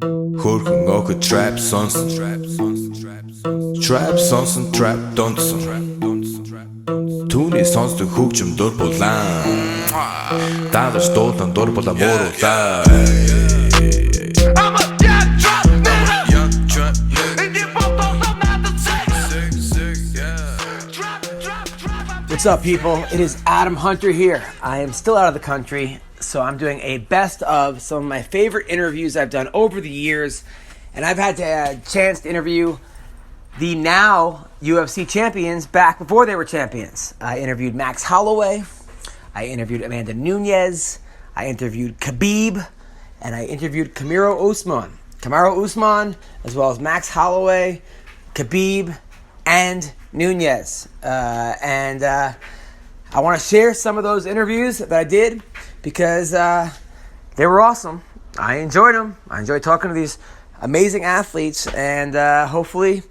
Хөрхөн охид trap сонсон. Trap сонсон, trap донсон. Түүний сонсдог хөгжим дур булаан. Дагаж дуулан дур булаа мууруулаа. What's up, people? It is Adam Hunter here. I am still out of the country, so I'm doing a best of some of my favorite interviews I've done over the years. And I've had a chance to interview the now UFC champions back before they were champions. I interviewed Max Holloway. I interviewed Amanda Nunes. I interviewed Khabib. And I interviewed Kamaru Usman, as well as Max Holloway, Khabib, and Nunes. I want to share some of those interviews that I did because they were awesome. I enjoyed them. I enjoyed talking to these amazing athletes, and hopefully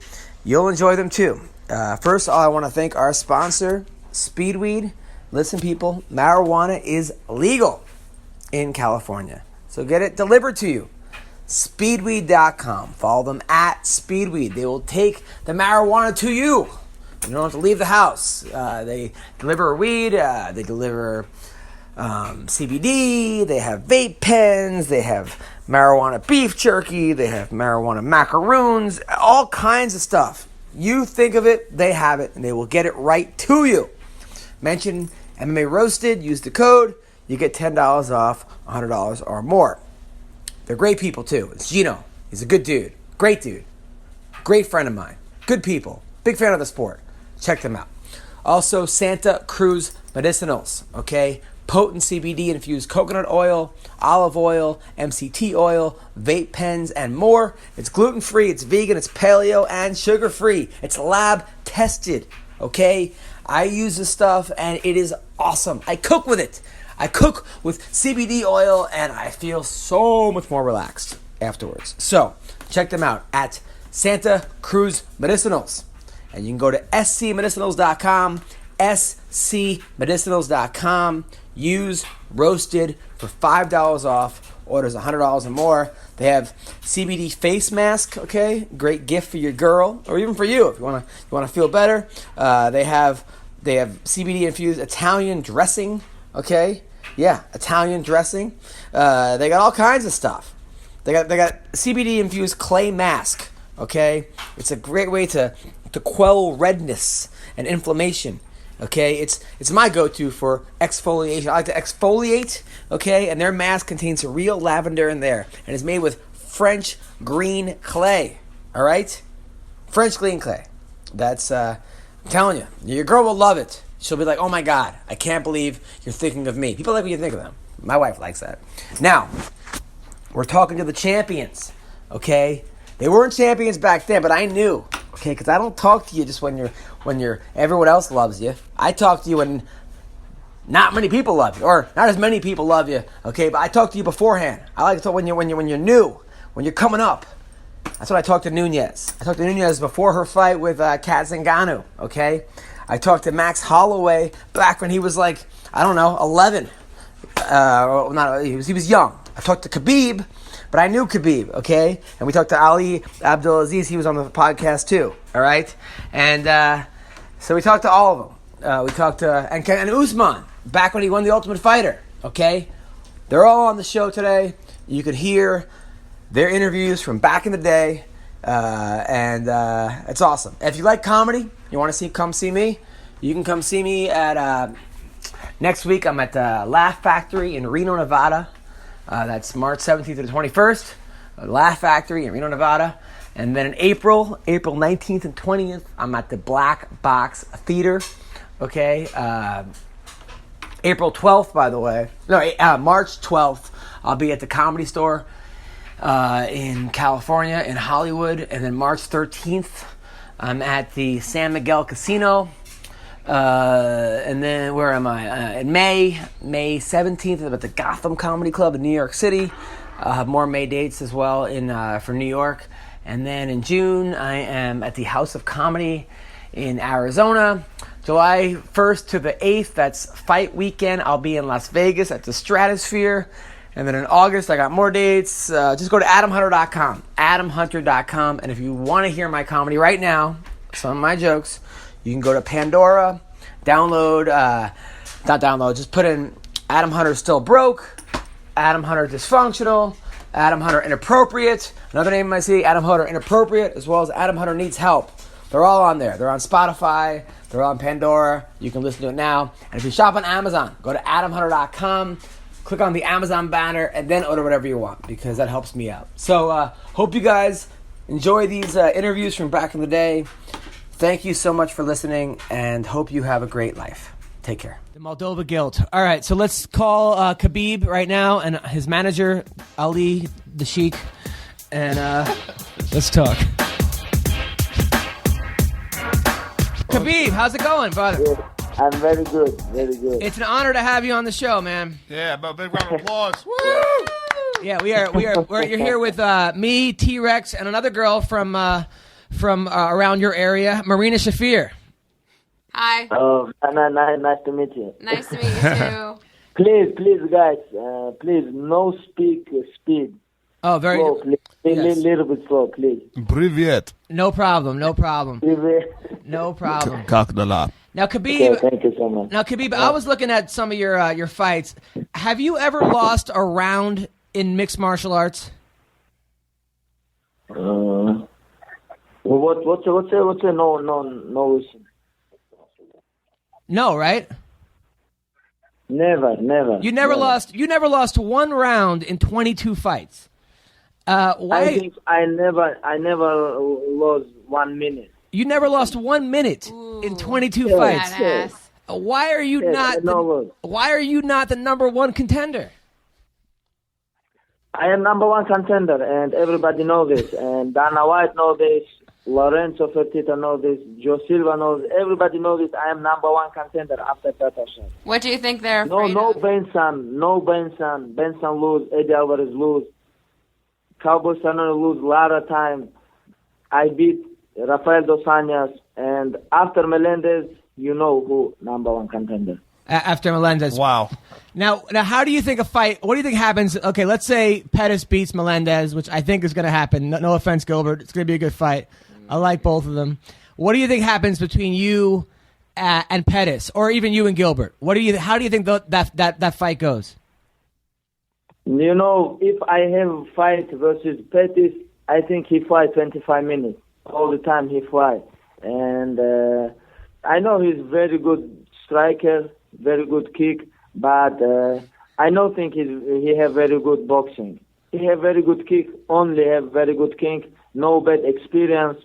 you'll enjoy them too. First of all, I want to thank our sponsor, Speedweed. Listen, people, marijuana is legal in California, so get it delivered to you. Speedweed.com. Follow them at Speedweed. They will take the marijuana to you. You don't have to leave the house. They deliver weed. They deliver CBD. They have vape pens. They have marijuana beef jerky. They have marijuana macaroons. All kinds of stuff. You think of it, they have it, and they will get it right to you. Mention MMA Roasted. Use the code. You get $10 off $100 or more. They're great people too. It's Gino. He's a good dude. Great dude. Great friend of mine. Good people. Big fan of the sport. Check them out. Also, Santa Cruz Medicinals. Okay? Potent CBD infused coconut oil, olive oil, MCT oil, vape pens, and more. It's gluten-free, it's vegan, it's paleo, and sugar-free. It's lab tested. Okay? I use this stuff and it is awesome. I cook with it. I cook with CBD oil and I feel so much more relaxed afterwards. So, check them out at Santa Cruz Medicinals. And you can go to scmedicinals.com, scmedicinals.com. Use Roasted for $5 off. Orders $100 or more. They have CBD face mask, okay? Great gift for your girl or even for you if you want to feel better. They have CBD infused Italian dressing, okay? Yeah, Italian dressing. They got all kinds of stuff. They got CBD infused clay mask. Okay, it's a great way to quell redness and inflammation. Okay, it's my go-to for exfoliation. I like to exfoliate. Okay, and their mask contains real lavender in there, and it's made with French green clay. All right, French green clay. That's I'm telling you, your girl will love it. She'll be like, oh my God, I can't believe you're thinking of me. People like what you think of them. My wife likes that. Now, we're talking to the champions, okay? They weren't champions back then, but I knew, okay? Because I don't talk to you just when you're everyone else loves you. I talk to you when not many people love you, or not as many people love you, okay? But I talk to you beforehand. I like to talk when you're new, when you're coming up. That's what I talked to Nunes. I talked to Nunes before her fight with Kat Zingano, okay? I talked to Max Holloway back when he was like, I don't know, 11. He was young. I talked to Khabib, but I knew Khabib, okay? And we talked to Ali Abdulaziz. He was on the podcast too, all right? And so we talked to all of them. We talked to and Usman back when he won the Ultimate Fighter, okay? They're all on the show today. You could hear their interviews from back in the day. And it's awesome. If you like comedy, you want to come see me, you can come see me at next week. I'm at the Laugh Factory in Reno, Nevada. That's March 17th to the 21st. Laugh Factory in Reno, Nevada. And then in April 19th and 20th, I'm at the Black Box Theater. Okay. April 12th, by the way. No, March 12th, I'll be at the Comedy Store in California, in Hollywood. And then March 13th, I'm at the San Miguel Casino. And then where am I? In May 17th, I'm at the Gotham Comedy Club in New York City. I'll have more May dates as well for New York. And then in June, I am at the House of Comedy in Arizona. July 1st to the 8th, that's fight weekend. I'll be in Las Vegas at the Stratosphere. And then in August, I got more dates. Just go to adamhunter.com, adamhunter.com. And if you want to hear my comedy right now, some of my jokes, you can go to Pandora, just put in Adam Hunter Still Broke, Adam Hunter Dysfunctional, Adam Hunter Inappropriate, another name you might see, Adam Hunter Inappropriate, as well as Adam Hunter Needs Help. They're all on there. They're on Spotify. They're on Pandora. You can listen to it now. And if you shop on Amazon, go to adamhunter.com, click on the Amazon banner, and then order whatever you want, because that helps me out. So hope you guys enjoy these interviews from back in the day. Thank you so much for listening, and hope you have a great life. Take care. The Moldova guilt. All right, so let's call Khabib right now and his manager, Ali the Sheik, and let's talk. Khabib, how's it going, brother? Yeah, I'm very good, very good. It's an honor to have you on the show, man. Yeah, but big round of applause. Woo! Yeah, you're here with me, T-Rex, and another girl from around your area, Marina Shafir. Hi. Oh, nice to meet you. Nice to meet you too. Please, guys, please, no speed. Oh, very slow, please. Yes. Little bit slow, please. Привет. No problem. Привет. No problem. Как дела? Now, Khabib. Okay, thank you so much. Now, Khabib, I was looking at some of your fights. Have you ever lost a round in mixed martial arts? What's no listen. No, right? Never. You never lost one round in 22 fights. Why? I think I never lost 1 minute. You never lost 1 minute in 22 fights. Badass. Why are you not? Why are you not the number one contender? I am number one contender, and everybody knows this. And Dana White knows this. Lorenzo Fertitta knows this. Joe Silva knows this. Everybody knows this. I am number one contender after Peterson. What do you think they're afraid of? No Benson. Benson lose. Eddie Alvarez lose. Cowboy Cerrone lose a lot of time. I beat Rafael Dos Anjos, and after Melendez, you know who number one contender. After Melendez. Wow. Now, how do you think a fight? What do you think happens? Okay, let's say Pettis beats Melendez, which I think is going to happen. No offense, Gilbert. It's going to be a good fight. I like both of them. What do you think happens between you and Pettis, or even you and Gilbert? How do you think that fight goes? You know, if I have fight versus Pettis, I think he fight 25 minutes. All the time he fight. And I know he's very good striker, very good kick, but I don't think he have very good boxing. He have very good kick, only have very good kick, no bad experience.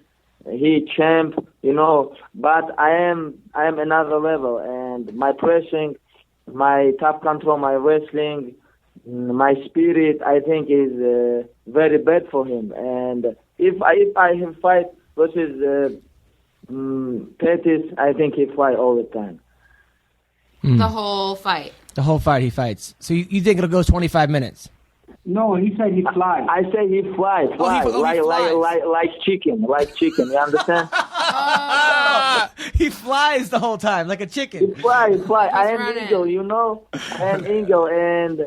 He champ, you know, but I am another level, and my pressing, my top control, my wrestling, my spirit, I think is very bad for him. And if I have fight versus Pettis, I think he fight all the time. The whole fight. The whole fight he fights. So you think it'll go 25 minutes? No, he said he flies. I say he flies, he flies. like chicken, you understand? He flies the whole time, like a chicken. He fly. I am running. Eagle, you know? I am Eagle, and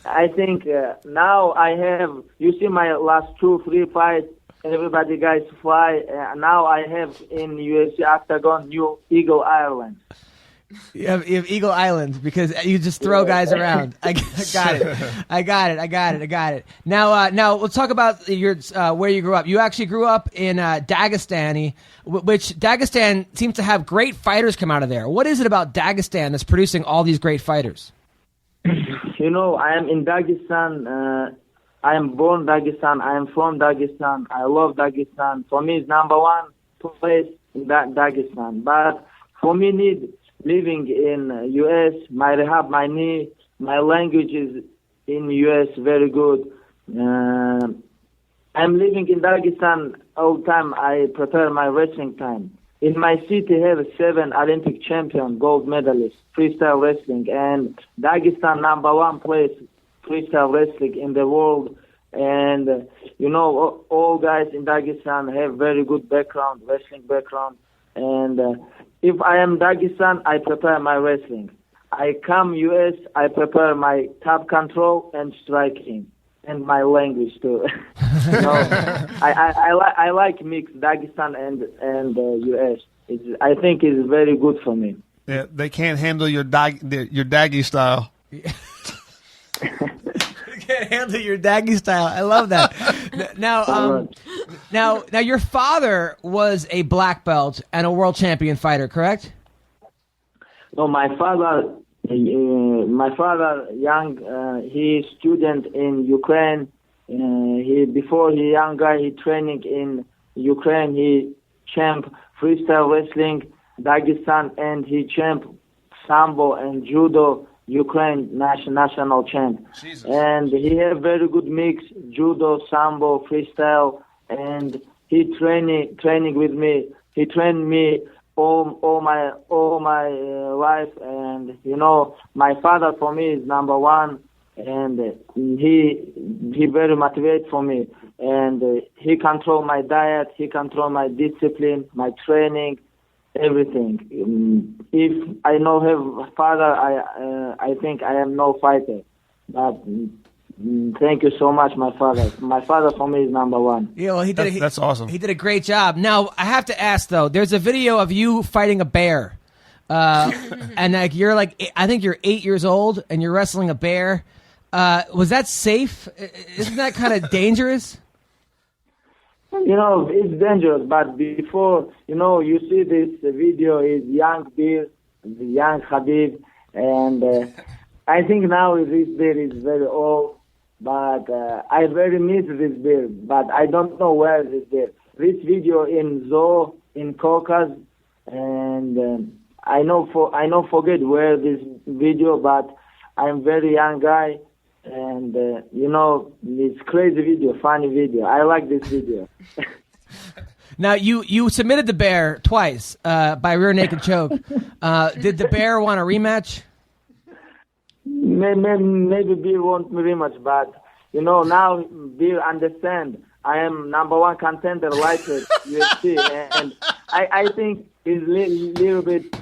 I think now I have, you see my last 2-3 fights, everybody guys fly. Now I have in UFC Octagon New Eagle Ireland. You have Eagle Island because you just throw guys around. I got it. Now let's talk about your where you grew up. You actually grew up in Dagestan, which Dagestan seems to have great fighters come out of there. What is it about Dagestan that's producing all these great fighters? You know, I am in Dagestan. I am born Dagestan. I am from Dagestan. I love Dagestan. For me, it's number one place in Dagestan. But for me, living in U.S., my rehab, my knee, my language is in U.S. very good. I'm living in Dagestan all the time. I prepare my wrestling time. In my city, I have 7 Olympic champion, gold medalists, freestyle wrestling, and Dagestan number one place freestyle wrestling in the world. And you know, all guys in Dagestan have very good background, wrestling background. And if I am Dagestan, I prepare my wrestling. I come US, I prepare my top control and striking, and my language too. I like mix Dagestan and US. I think it's very good for me. Yeah, they can't handle your daggy style. You can't handle your daggy style. I love that. Now, your father was a black belt and a world champion fighter, correct? No, my father, young, he student in Ukraine. Before he young guy, he training in Ukraine. He champ freestyle wrestling, Dagestan, and he champ sambo and judo, Ukraine national champ. Jesus. And he have very good mix, judo, sambo, freestyle, and he training with me. He trained me all my life, and my father for me is number one, and he very motivate for me, and he control my diet, he control my discipline, my training, everything. If I no have father, I think I am no fighter, but thank you so much, my father. My father for me is number one. Yeah, well, that's awesome. He did a great job. Now, I have to ask though. There's a video of you fighting a bear, and I think you're 8 years old, and you're wrestling a bear. Was that safe? Isn't that kind of dangerous? It's dangerous, but before, you see this video is young bear, the young Khabib, and I think now this bear is very old, but I very miss this bear, but I don't know where this bear. This video in zoo in Caucasus, and I know forget where this video, but I'm very young guy, and it's crazy video, funny video. I like this video. Now you submitted the bear twice by rear naked choke. Did the bear want a rematch? Maybe Bill wants me rematch, but now Bill understand I am number one contender lightweight UFC, and I think he's little bit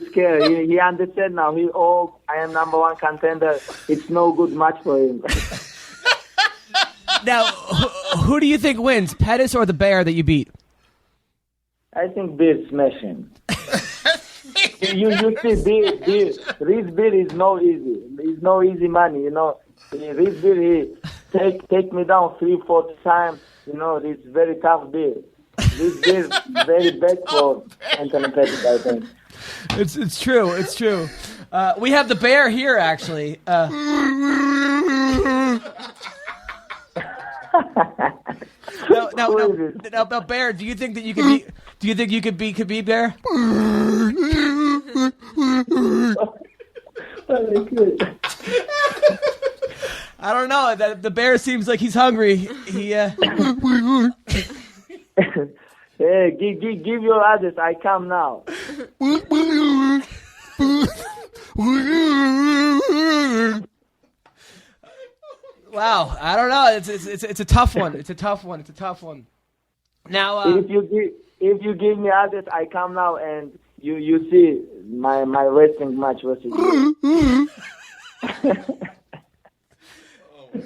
scared. He understand now. I am number one contender. It's no good match for him. Now, who do you think wins, Pettis or the bear that you beat? I think Bill smash him. you see, this Bill is no easy. It's no easy money. This Bill, he take me down 3-4 times. This very tough Bill. This Bill very bad for Anthony Pettis, I think. It's true. It's true. We have the bear here, actually. Now, Bear, do you think that you could be? Do you think you could be Khabib, Bear? I don't know. The bear seems like he's hungry. Hey, give your address. I come now. Wow, I don't know. It's a tough one. It's a tough one. Now, if you give me address, I come now, and you see my wrestling match versus you.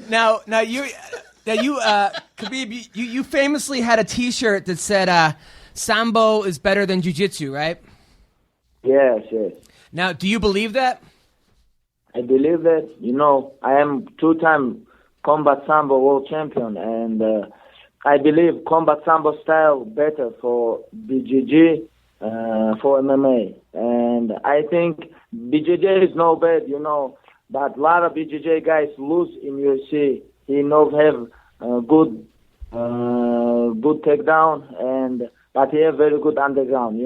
Now you Khabib, you famously had a T-shirt that said Sambo is better than Jiu-Jitsu, right? Yes. Now, do you believe that? I believe that. I am 2-time combat sambo world champion, and I believe combat sambo style better for BJJ, for MMA, and I think BJJ is no bad, but a lot of BJJ guys lose in UFC. He have good takedown, but he have very good underground,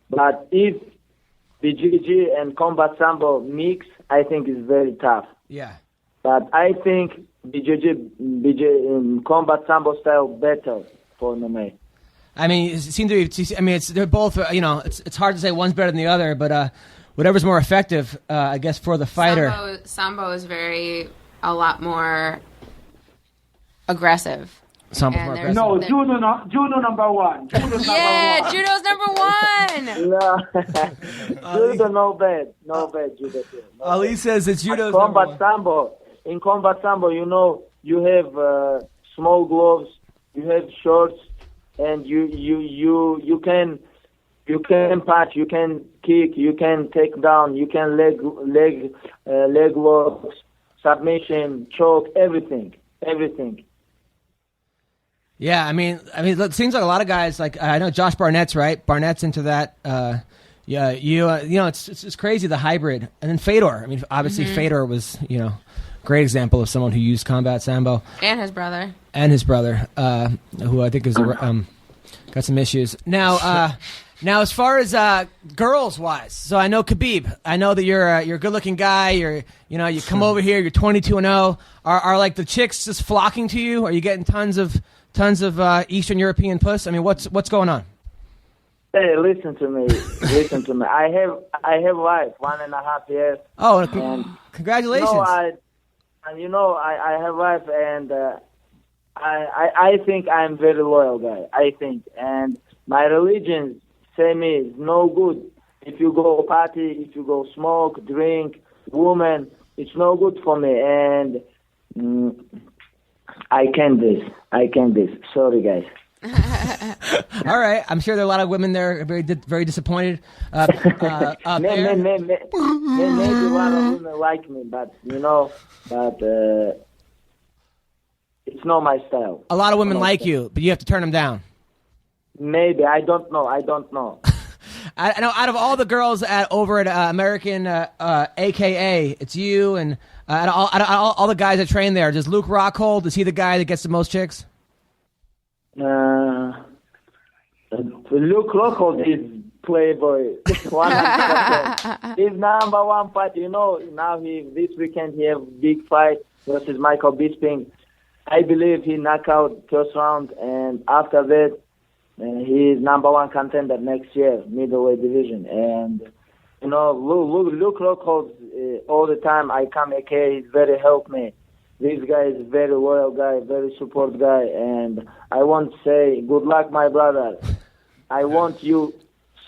But if BJJ and combat sambo mix, I think it's very tough. Yeah. But I think BJ combat sambo style better for MMA. I mean, it seems to be. I mean, they're both. It's hard to say one's better than the other, but whatever's more effective, I guess, for the fighter. Sambo is a lot more aggressive. Sambo's And more there's- aggressive. No, judo number one. Yeah, judo's number one. No, judo no bad, judo. Too. No Ali bad. says it's judo's But number combat one. sambo. In combat sambo, you have small gloves, you have shorts, and you can punch, you can kick, you can take down, you can leg locks, submission, choke, everything. Yeah, I mean, it seems like a lot of guys. Like I know Josh Barnett's right. Barnett's into that. Yeah, it's crazy the hybrid, and then Fedor. I mean, obviously Fedor was great example of someone who used combat sambo, And his brother. who I think is got some issues now. Now, as far as girls wise, so I know Khabib. I know that you're a good looking guy. You come over here. You're 22-0. Are like the chicks just flocking to you? Are you getting tons of Eastern European puss? I mean, what's going on? Hey, listen to me. I have wife, 1.5 years. Oh, And congratulations! I have wife, and I think I'm very loyal guy. I think, and my religion say me is no good. If you go party, if you go smoke, drink, woman, it's no good for me. And I can't this. Sorry, guys. All right, I'm sure there are a lot of women there very disappointed. Maybe a lot of women like me, but it's not my style. A lot of women like you, but you have to turn them down. Maybe I don't know. I know out of all the girls over at American AKA, it's you and out of all the guys that train there. Does Luke Rockhold? Is he the guy that gets the most chicks? Luke Rockhold is playboy. 100%. He's number one fight. Now this weekend he have big fight versus Michael Bisping. I believe he knocked out first round, and after that he is number one contender next year, middleweight division. And Luke Rockhold all the time. I come AK, he's very help me. This guy is very loyal guy, very support guy, and I want to say good luck, my brother. I want you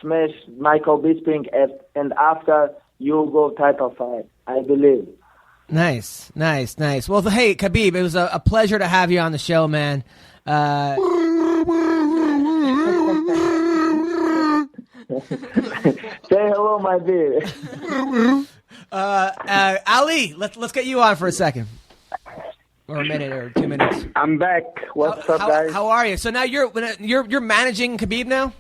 smash Michael Bisping, and after you go title fight. I believe. Nice. Well, hey, Khabib, it was a pleasure to have you on the show, man. Say hello, my dear. Ali, let's get you on for a second. Or a minute or 2 minutes. I'm back. What's up, guys? How are you? So now you're managing Khabib now?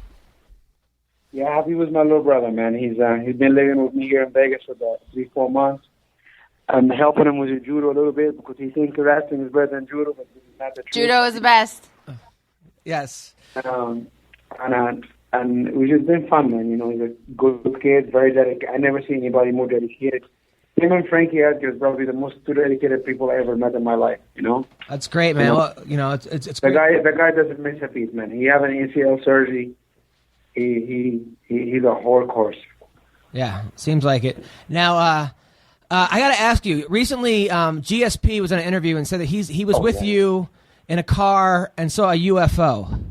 Yeah, he was my little brother, man. He's been living with me here in Vegas for about 3-4 months. I'm helping him with his judo a little bit because he thinks wrestling is better than judo, but this is not the truth. Judo is the best. Yes. And it's just been fun, man. He's a good kid, very dedicated. I never seen anybody more dedicated. Him and Frankie Edgar is probably the most two dedicated people I ever met in my life. That's great, man. Well, it's the great. guy doesn't miss a beat, man. He have an ACL surgery. He's a workhorse. Yeah, seems like it. Now, I got to ask you. Recently, GSP was in an interview and said that he was with you in a car and saw a UFO.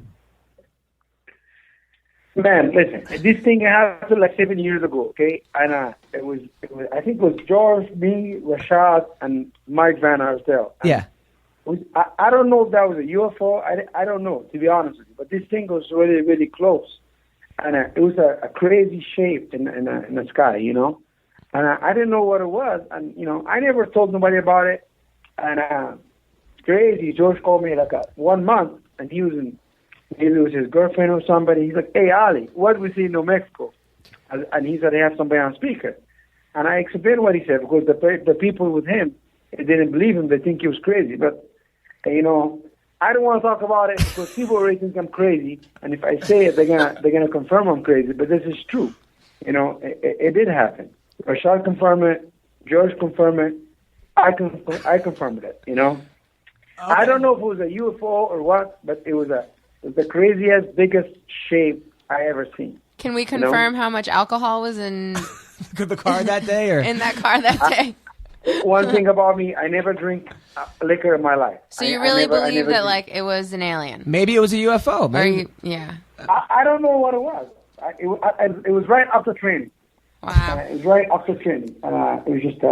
Man, listen, this thing happened like 7 years ago, okay? And it was I think it was George, me, Rashad, and Mike Van Arsdale. Yeah. I don't know if that was a UFO. I don't know, to be honest with you. But this thing was really, really close. And it was a crazy shape in the sky, And I didn't know what it was. And, I never told nobody about it. And crazy. George called me like 1 month, and maybe it was his girlfriend or somebody. He's like, "Hey, Ali, what we see in New Mexico?" And he said they have somebody on speaker. And I explained what he said because the people with him, they didn't believe him. They think he was crazy. But, I don't want to talk about it because people already think I'm crazy. And if I say it, they're gonna confirm I'm crazy. But this is true. It did happen. Rashad confirmed it. George confirmed it. I confirmed it. Okay. I don't know if it was a UFO or what, but it was the craziest, biggest shape I ever seen. Can we confirm how much alcohol was in The car that day, or in that car that day? one thing about me, I never drink liquor in my life. So you really believe that like it was an alien? Maybe it was a UFO. Maybe. Yeah. I don't know what it was. It was right after training. Wow. It was right after training. It was just.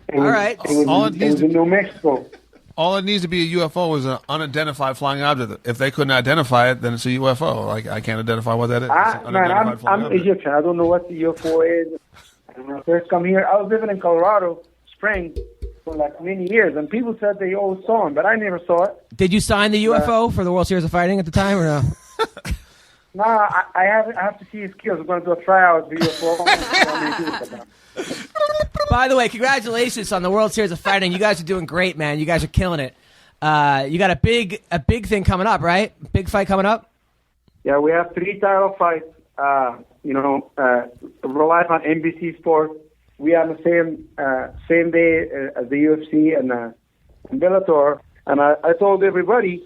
It was in New Mexico. All it needs to be a UFO is an unidentified flying object. If they couldn't identify it, then it's a UFO. I can't identify what that is. I'm Egyptian. I don't know what the UFO is. And when I first come here, I was living in Colorado Springs for like many years, and people said they always saw him, but I never saw it. Did you sign the UFO for the World Series of Fighting at the time, or no? No, I have to see his skills. I'm going to do a tryout for UFO. By the way, congratulations on the World Series of Fighting. You guys are doing great, man. You guys are killing it. You got a big thing coming up, right? Big fight coming up? Yeah, we have 3 title fights, relying on NBC Sports. We are on the same day as the UFC and Bellator. And I told everybody,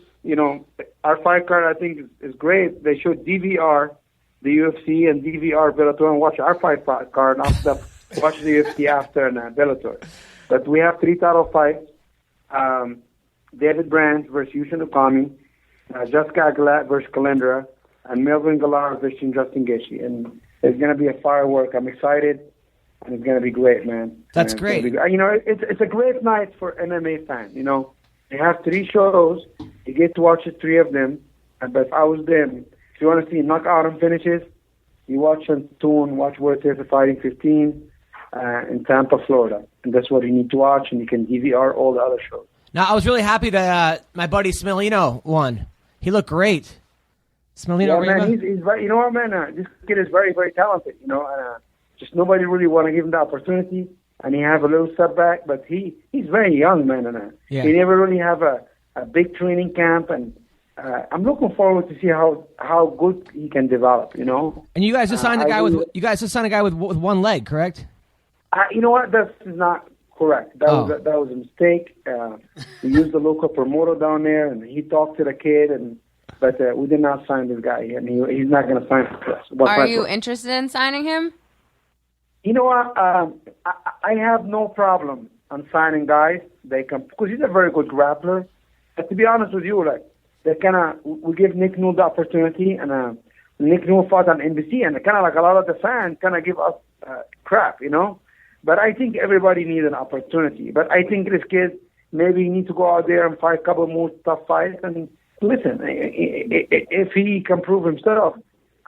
our fight card, I think, is great. They should DVR the UFC and DVR Bellator and watch our fight card and after that, watch the UFC after and Bellator. But we have 3 title fights. David Brands versus Yushin Okami, Jessica Aguilar versus Calendra, and Melvin Gallar versus Justin Gaethje. And it's going to be a firework. I'm excited, and it's going to be great, man. That's great. It's a great night for MMA fans. They have 3 shows. You get to watch the 3 of them. But if I was them, if you want to see knockout and finishes, you watch on Toon, watch World Series of Fighting 15 in Tampa, Florida. And that's what you need to watch, and you can DVR all the other shows. Now, I was really happy that my buddy Smilino won. He looked great. Smilino, yeah, man, he's very, you know what, man? This kid is very, very talented, and just nobody really want to give him the opportunity, and he have a little setback, but he's very young, man, and he never really have a big training camp, and I'm looking forward to see how good he can develop, And you guys just signed a guy with one leg, correct? You know what? That is not correct. That was a mistake. We used the local promoter down there, and he talked to the kid, but we did not sign this guy, and he's not going to sign for us. Are you interested in signing him? You know what? I have no problem on signing guys. They come because he's a very good grappler. But to be honest with you, we give Nick Nunes the opportunity, and Nick Nunes fought on NBC, and kind of like a lot of the fans kind of give us crap, But I think everybody needs an opportunity. But I think this kid maybe need to go out there and fight a couple more tough fights. And listen, if he can prove himself,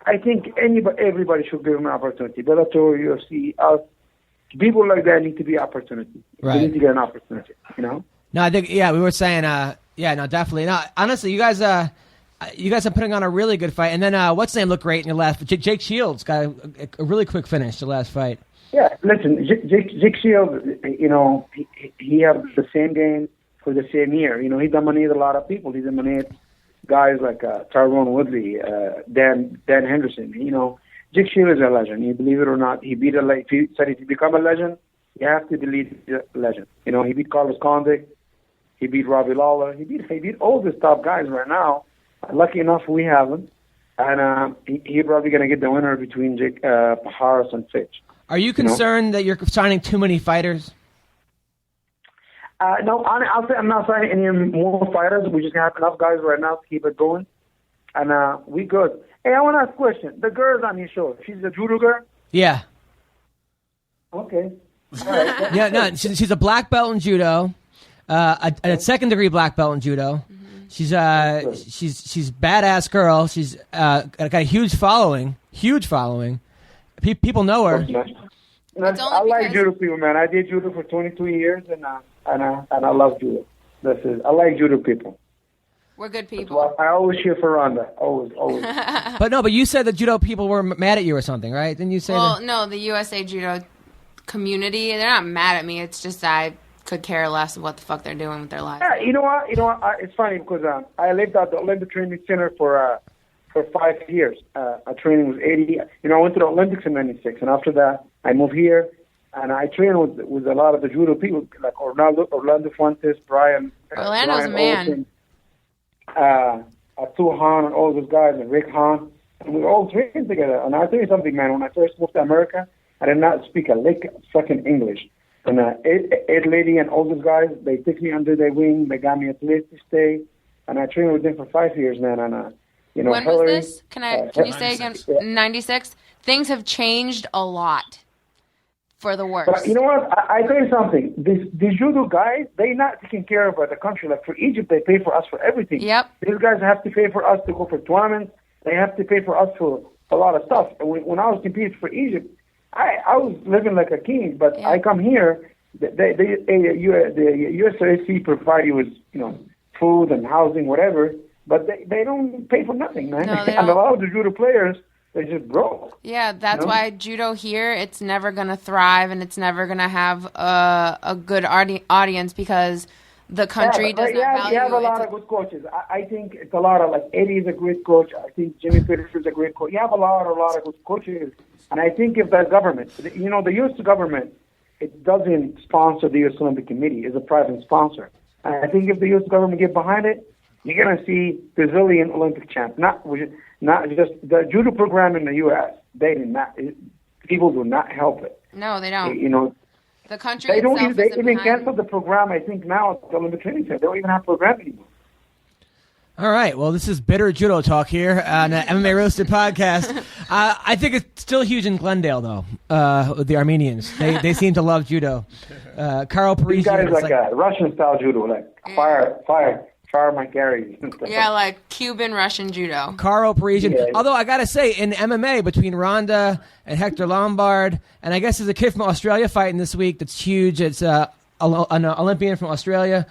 I think everybody should give him an opportunity. Bellator, UFC, us, people like that need to be opportunity. Right. They need to get an opportunity, No, I think, we were saying, definitely. No, honestly, you guys are putting on a really good fight. And then, what's his name looked great in your last, Jake Shields got a really quick finish the last fight. Yeah, listen, Jake Shields, he had the same game for the same year. He dominated a lot of people. He dominated guys like Tyrone Woodley, Dan Henderson. Jake Shields is a legend. You believe it or not, he beat if you said if you become a legend, you have to believe a legend. He beat Carlos Condit. He beat Robbie Lawler. He beat all these top guys right now. Lucky enough, we have him. And he's probably going to get the winner between Harris and Fitch. Are you concerned that you're signing too many fighters? No, I'll say I'm not signing any more fighters. We just have enough guys right now to keep it going. And we good. Hey, I want to ask a question. The girl's on your show. She's a judo girl? Yeah. Okay. All right. Yeah, no, she's a black belt in judo, a second-degree black belt in judo. Mm-hmm. She's badass girl. She's got a huge following. People know her. I like judo people, man. I did judo for 22 years, and I love judo. I like judo people. We're good people. I always cheer for Ronda. Always. But you said that judo people were mad at you or something, right? Didn't you say that? Well, no, the USA judo community, they're not mad at me. It's just I could care less of what the fuck they're doing with their lives. Yeah, you know what? It's funny because I lived at the Olympic Training Center for 5 years. My training was 80. I went to the Olympics in '96, and after that, I moved here, and I trained with a lot of the judo people, like Orlando Fuentes, Brian. Orlando's a man. Atul Hahn, and all those guys, and Rick Hahn, and we all trained together. And I'll tell you something, man. When I first moved to America, I did not speak a lick of fucking English. And Ed Lady and all those guys, they took me under their wing. They got me a place to stay, and I trained with them for 5 years, man. And you know, When Hillary, was this? Can you say again? 96. Things have changed a lot for the worse. But you know what? I tell you something. These judo guys, they not taking care of the country. Like for Egypt, they pay for us for everything. Yep. These guys have to pay for us to go for tournaments. They have to pay for us for a lot of stuff. And when I was competing for Egypt, I was living like a king. But I come here, the USAC provide you with food and housing, whatever. But they don't pay for nothing, man. No, they and a don't. lot of the judo players, they just broke. Yeah, that's why judo here, it's never going to thrive and it's never going to have a good audience because the country does not value you have a it. lot of good coaches. I think it's a lot of, like, Eddie is a great coach. I think Jimmy Peterson's a great coach. You have a lot of good coaches. And I think if the government, the U.S. government, it doesn't sponsor the U.S. Olympic Committee. It's a private sponsor. And I think if the U.S. government get behind it, you're going to see Brazilian Olympic champ, not just the judo program in the U.S. People do not help it. No, they don't. The country They itself they isn't even behind. canceled the program. I think now at the Olympic Training Center, they don't even have a program anymore. All right. Well, this is bitter judo talk here on the MMA Roasted podcast. I think it's still huge in Glendale, though, with the Armenians. They seem to love judo. Carl These Parisian. guys like Russian style judo, like fire my carries. Yeah, like Cuban Russian judo. Carl Parisian. Yeah. Although I got to say, in MMA, between Ronda and Hector Lombard, and I guess there's a kid from Australia fighting this week that's huge. It's an Olympian from Australia.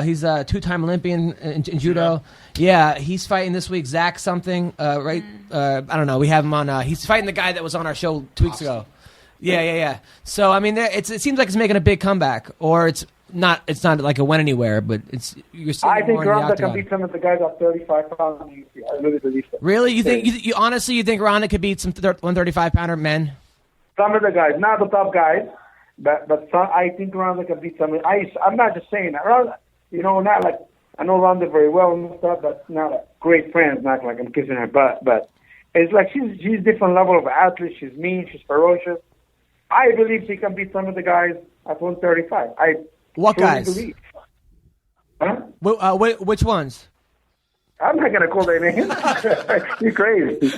He's a two-time Olympian in judo. Yeah, he's fighting this week. Zach something, right? I don't know. We have him on. He's fighting the guy that was on our show 2 weeks ago. Yeah. So, I mean, it seems like it's making a big comeback, or it's not like it went anywhere, but you're seeing I think more in the Ronda octagon. can beat some of the guys at 35 pounds. I really believe that. Really? You think you honestly think Ronda could beat some 135-pounder men? Some of the guys, not the top guys, but some, I think Ronda can beat some. I'm not just saying that. Ronda, not like I know Ronda very well and stuff, but not like great friends. Not like I'm kissing her butt, but it's like she's a different level of athlete. She's mean. She's ferocious. I believe she can beat some of the guys at 135. What guys? Believe. Huh? Which ones? I'm not going to call their names. You're crazy.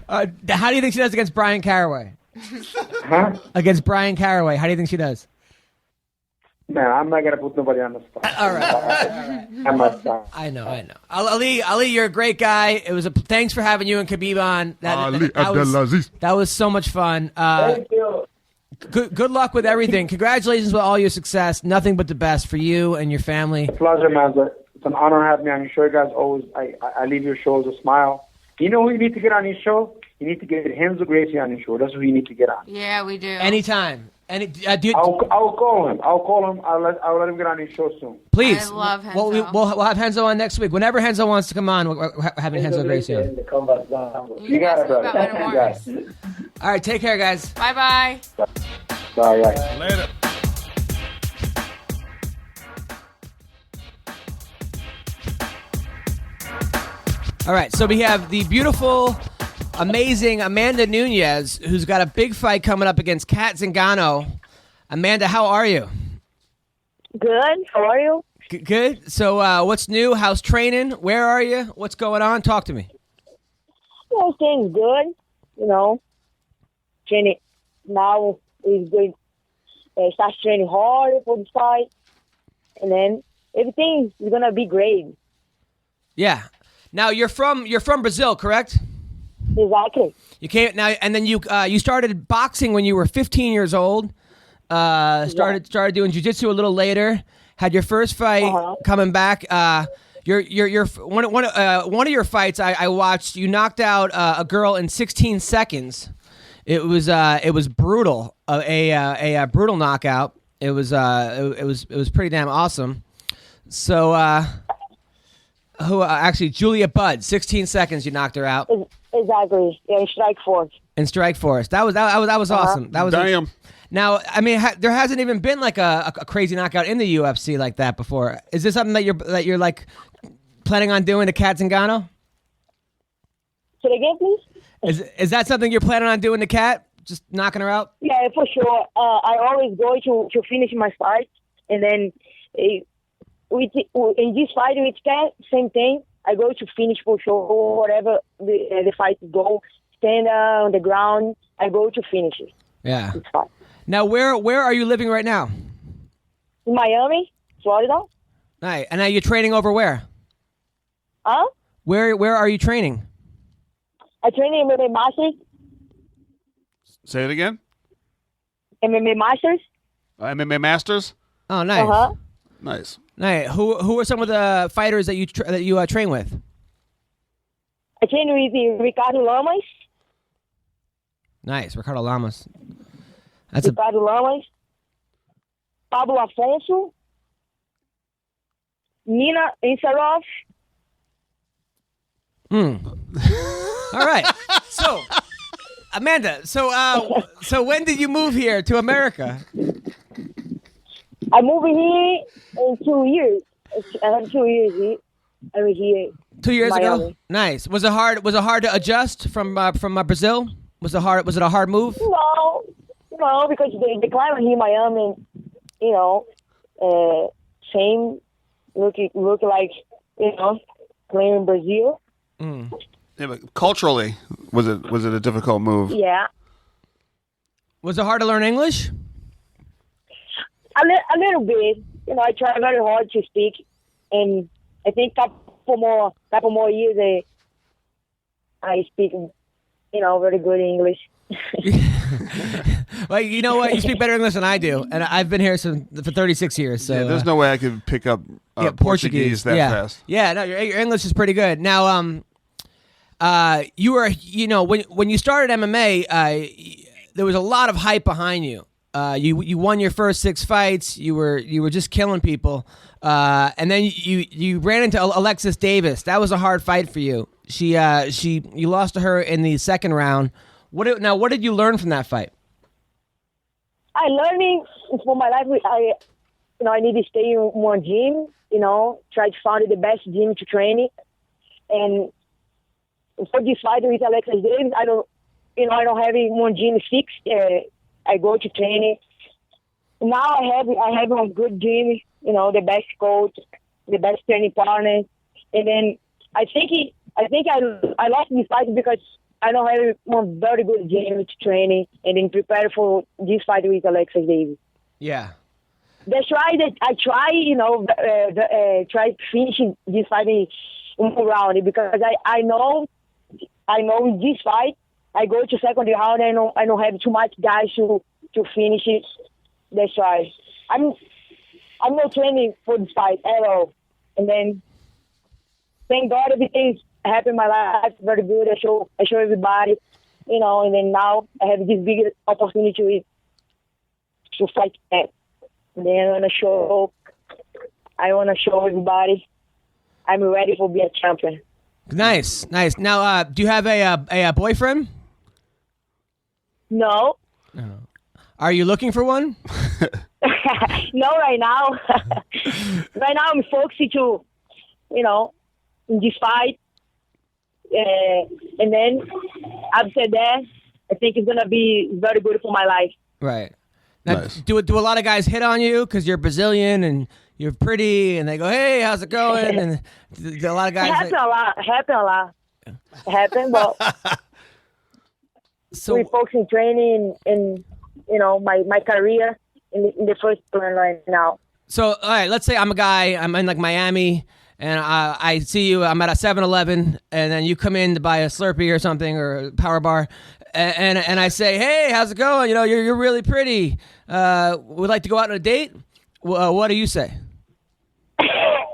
How do you think she does against Brian Caraway? Huh? Against Brian Caraway, how do you think she does? Man, I'm not going to put nobody on the spot. All right. I'm not sorry. I know. Ali, you're a great guy. Thanks for having you and Khabib on. That was so much fun. Thank you. Good luck with everything. Congratulations with all your success. Nothing but the best for you and your family. Pleasure, man. It's an honor having me on your show, guys. Always, I leave your show with a smile. You know who you need to get on your show? You need to get Renzo Gracie on your show. That's who you need to get on. Yeah, we do. Anytime. I'll call him. I'll let him get on your show soon. Please. I love Renzo. We'll have Renzo on next week. Whenever Renzo wants to come on, we're having Renzo Gracie on. You got it, brother. Thank you, guys. All right, take care, guys. Bye-bye. All right. Later. All right, so we have the beautiful, amazing Amanda Nunes, who's got a big fight coming up against Kat Zingano. Amanda, how are you? Good. How are you? Good. So what's new? How's training? Where are you? What's going on? Talk to me. Everything's good. Training now is good. Start training hard for the fight, and then everything is gonna be great. Yeah. Now you're from Brazil, correct? Exactly. You came now, and then you started boxing when you were 15 years old. Started doing jiu-jitsu a little later. Had your first fight coming back. Your one of your fights I watched. You knocked out a girl in 16 seconds. It was brutal. A brutal knockout. It was pretty damn awesome. So actually Julia Budd, 16 seconds you knocked her out. Exactly. Yeah, in Strikeforce. In Strikeforce. That was awesome. That was Damn. Now, I mean, there hasn't even been like a crazy knockout in the UFC like that before. Is this something that you're like planning on doing to Kat Zingano? Say it again, please. Is that something you're planning on doing to Kat? just knocking her out? Yeah, for sure. I always go to finish my fight, and then in this fight with Cat, same thing. I go to finish for sure. Whatever the fight go, stand on the ground. I go to finish it. Yeah. It's fine. Now, where are you living right now? In Miami, Florida. Right. And now you're training over where? Huh? Where are you training? I train in MMA Masters. Say it again. MMA Masters. MMA Masters. Oh, nice. Uh-huh. Nice. Nice. Who are some of the fighters that you train with? I train with Ricardo Lamas. Nice, Ricardo Lamas. Ricardo Lamas. Pablo Afonso. Nina Insarov. All right. So, Amanda, so when did you move here to America? I moved here in 2 years. I had 2 years here. I was here. 2 years ago. Miami. Nice. Was it hard to adjust from Brazil? Was it a hard move? No, because the climate here in Miami, same look like playing in Brazil. Yeah, but culturally, was it a difficult move? Yeah, Was it hard to learn English? a little bit. I try very hard to speak, and I think couple more years I speak, very good English. Well, you know what? You speak better English than I do, and I've been here for 36 years. So Yeah, there's no way I could pick up Portuguese that fast. Yeah, no, your English is pretty good. Now, you were, when you started MMA, there was a lot of hype behind you. You won your first 6 fights. You were just killing people, and then you ran into Alexis Davis. That was a hard fight for you. You lost to her in the second round. What did you learn from that fight? I learning for my life. I need to stay in one gym. Try to find the best gym to train it. And for this fight with Alexis Davis, I don't have one gym fixed. I go to train it. Now I have a good gym. The best coach, the best training partner, and then I think I lost this fight because I don't have one very good gym to training and then prepare for this fight with Alexis Davis. Yeah. That's why I try finishing this fight in one round because I know in this fight I go to second round. I don't have too much guys to finish it. That's why I'm not training for this fight at all. And then thank God everything happened in my life very good. I show everybody, and then now I have this big opportunity to fight that. And then I wanna show everybody I'm ready for be a champion. Nice. Now, do you have a boyfriend? No. Are you looking for one? No, right now. Right now I'm focused to, in this fight. And then after that, I think it's gonna be very good for my life. Right. Now, Nice. do a lot of guys hit on you because you're Brazilian and you're pretty, and they go, "Hey, how's it going?" And a lot of guys. Happen a lot. Happen, but So we focus in training and my career in the first plan right now. all right, let's say I'm a guy. I'm in like Miami. And I see you, I'm at a 7-Eleven, and then you come in to buy a Slurpee or something, or a power bar, and I say, "Hey, how's it going? You're really pretty. Would like to go out on a date?" What do you say? I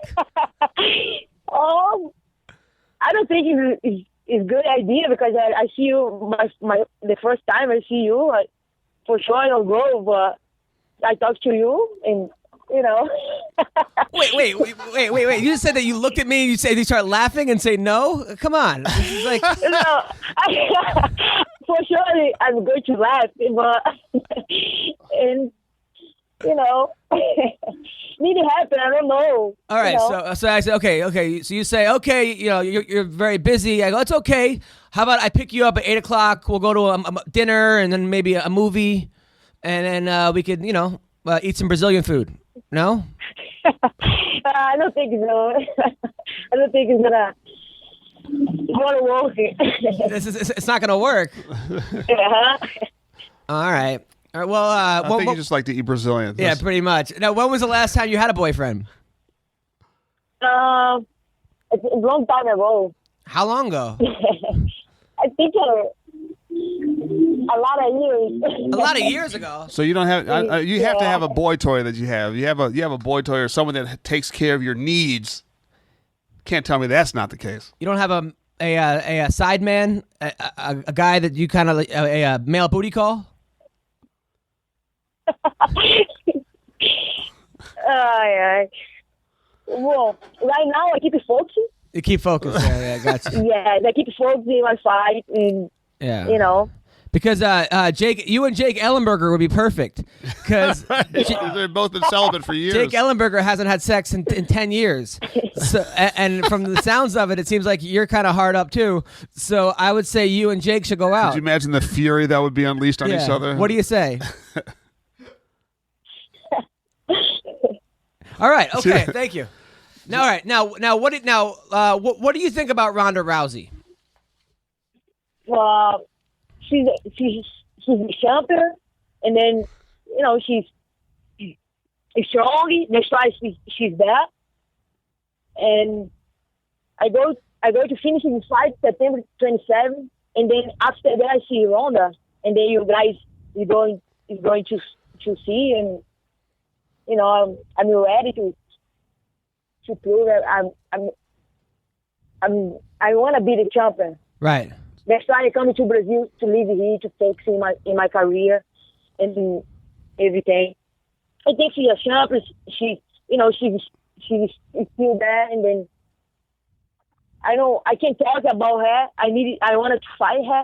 don't think it's a good idea because I see you the first time I see you. For sure I don't go, but I talk to you and. Wait! You just said that you looked at me and you start laughing and say no? Come on. This is like... No, for sure I'm going to laugh, but and Need to happen. I don't know. All right, you know? so I said, okay. So you say, okay, you're very busy. I go, it's okay. How about I pick you up at 8 o'clock? We'll go to a dinner and then maybe a movie, and then we could, eat some Brazilian food. No? I don't think so. I don't think it's gonna work. It's not gonna work. Uh-huh. All right. Well, I think you just like to eat Brazilian. Yeah, pretty much. Now, when was the last time you had a boyfriend? It's a long time ago. How long ago? I think a lot of years. A lot of years ago. So you don't have you have to have a boy toy that you have. You have a boy toy or someone that takes care of your needs. Can't tell me that's not the case. You don't have a side man, a guy that you kind of a male booty call. Yeah. Well, right now I keep it focused. You keep focused. Yeah, gotcha. Yeah, I keep focused in my fight, and because Jake, you and Jake Ellenberger would be perfect because they've both been celibate for years. Jake Ellenberger hasn't had sex in 10 years. So, and from the sounds of it, it seems like you're kind of hard up too. So I would say you and Jake should go out. Could you imagine the fury that would be unleashed on each other? What do you say? All right. Okay. Thank you. Now, all right. Now, what do you think about Ronda Rousey? Well, she's a champion, and then she's strong. Next time she's there, and I go to finish the fight September 27, and then after that I see Ronda, and then you guys is going to see, and I'm ready to prove that I want to be the champion. Right. Next time I come to Brazil to live here to focus in my career and everything. I think she's a champion. She's still there, and then I know I can talk about her. I wanted to fight her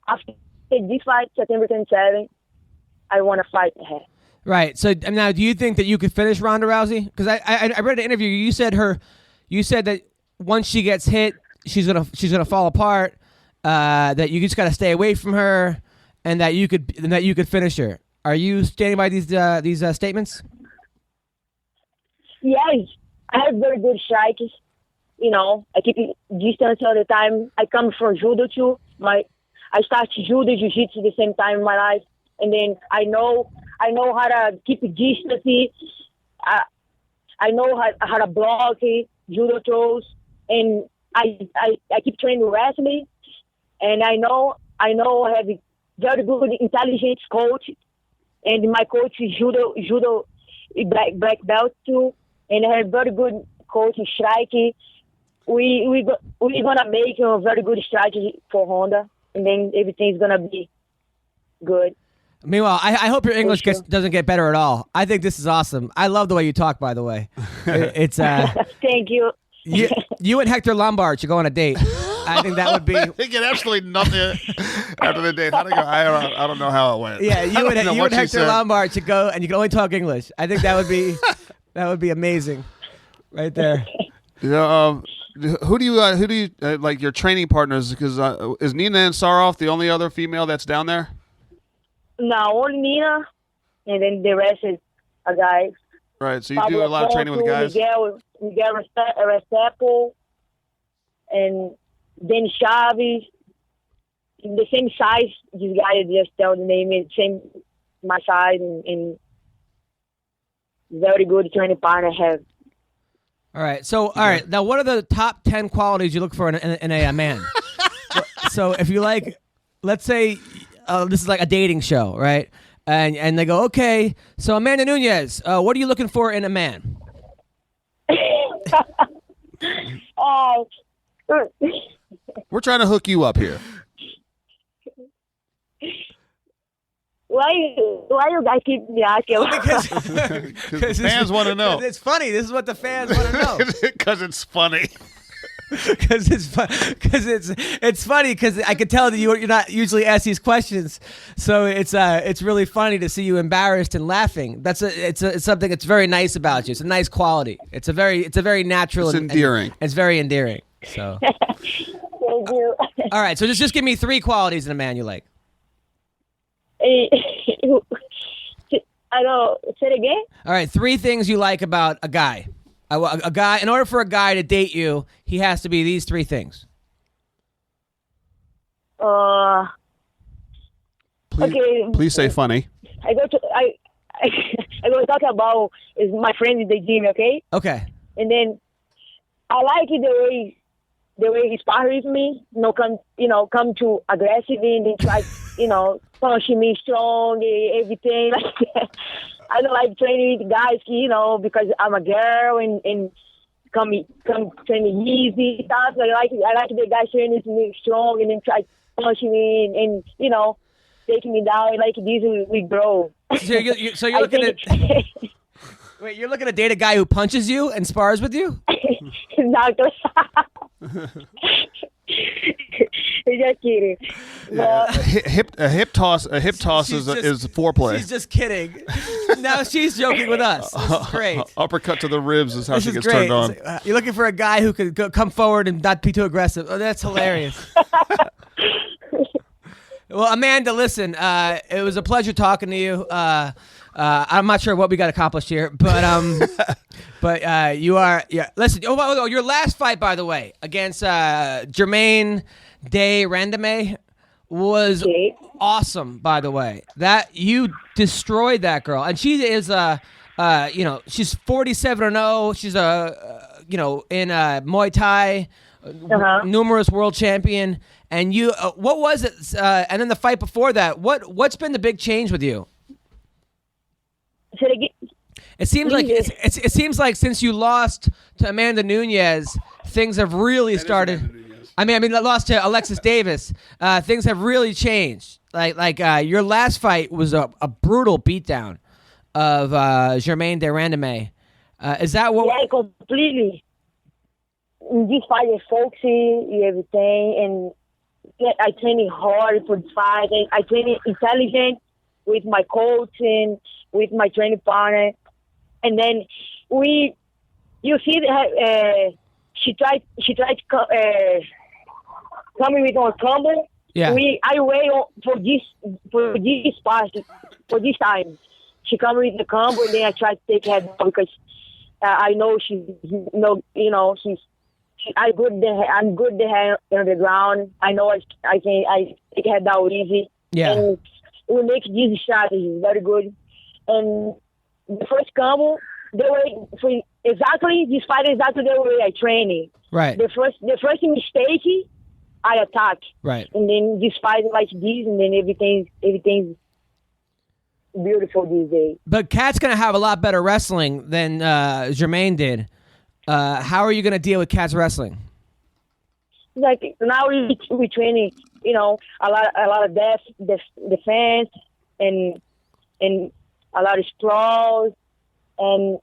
after this fight September 27. I want to fight her. Right. So now, do you think that you could finish Ronda Rousey? Because I read an interview. You said that once she gets hit, she's gonna fall apart. That you just gotta stay away from her, and that you could finish her. Are you standing by these statements? Yes, I have very good strikes. I keep distance all the time. I come from judo too. I start judo, jiu-jitsu the same time in my life, and then I know how to keep distance. I know how to block judo throws, and I keep training wrestling, and I know I have a very good intelligence coach, and my coach is judo black belt too, and I have very good coach in striking. We're gonna make a very good strategy for Honda, and then everything's gonna be good. Meanwhile, I hope your English doesn't get better at all. I think this is awesome. I love the way you talk, by the way. It's Thank you. You and Hector Lombard should go on a date. I think that would be. They get absolutely nothing after the date. I don't know how it went. Yeah, you and Hector Lombard should go, and you can only talk English. I think that would be amazing, right there. Yeah. Who do you like your training partners? Because is Nina Ansaroff the only other female that's down there? No, only Nina, and then the rest is a guy. Right, so you do a lot of training with the guys? Miguel Restrepo, and then Chavez, the same size. This guy just tell the name, is same my size, and very good training partner I have. All right, so now what are the top 10 qualities you look for in a man? So if you like, let's say this is like a dating show, right? And they go, okay, so Amanda Nunes, what are you looking for in a man? We're trying to hook you up here. Why you guys keep me asking? Because fans want to know. It's funny. This is what the fans want to know. Because it's funny. Because it's funny because I can tell that you're not usually asked these questions, so it's really funny to see you embarrassed and laughing. It's something that's very nice about you. It's a nice quality. It's a very natural. It's endearing. And it's very endearing. So. Thank you. All right, so just give me 3 qualities in a man you like. I don't say it again. All right, 3 things you like about a guy. A guy. In order for a guy to date you, he has to be these 3 things. Please say funny. I go to talk about is my friend in the gym. Okay. Okay. And then I like it the way he spars with me. Come to aggressive and then try punching me strong, everything like that. I don't like training with guys, because I'm a girl and come training easy stuff. I like the guys training with me strong and then try punching me and taking me down. Like this, we grow. So you're looking at. Wait, you're looking to date a guy who punches you and spars with you? Exactly. Just kidding. A hip toss is foreplay. She's just kidding. Now she's joking with us. This is great. Uppercut to the ribs is how This she is gets great. turned on. You're looking for a guy who could come forward and not be too aggressive. Oh, that's hilarious. Well, Amanda, listen, it was a pleasure talking to you. I'm not sure what we got accomplished here, but you are. Yeah, listen. Oh, your last fight, by the way, against Germaine de Randamie was awesome. By the way, that you destroyed that girl, and she is she's 47-0. She's in Muay Thai, numerous world champion. And you, what was it? And then the fight before that, what's been the big change with you? It seems like it seems like since you lost to Amanda Nunes, things have really started. I mean, lost to Alexis Davis. Things have really changed. Like your last fight was a brutal beatdown of Germaine de Randamie. Is that what? Yeah, completely. This fight is folksy, everything, and I training hard for the fight. And I training intelligent with my coach and with my training partner. And then you see that she tried to come with a combo. Yeah. I wait for this part for this time. She come with the combo and then I try to take her down because I know I'm good there on the ground. I know I take her down easy. Yeah. And we make this strategy very good. And the first combo, this fight exactly the way I train it. Right. The first mistake, I attack. Right. And then this fight like this, and then everything's beautiful these days. But Kat's gonna have a lot better wrestling than Germaine did. How are you gonna deal with Kat's wrestling? Like now we training, a lot of defense and a lot of sprawls and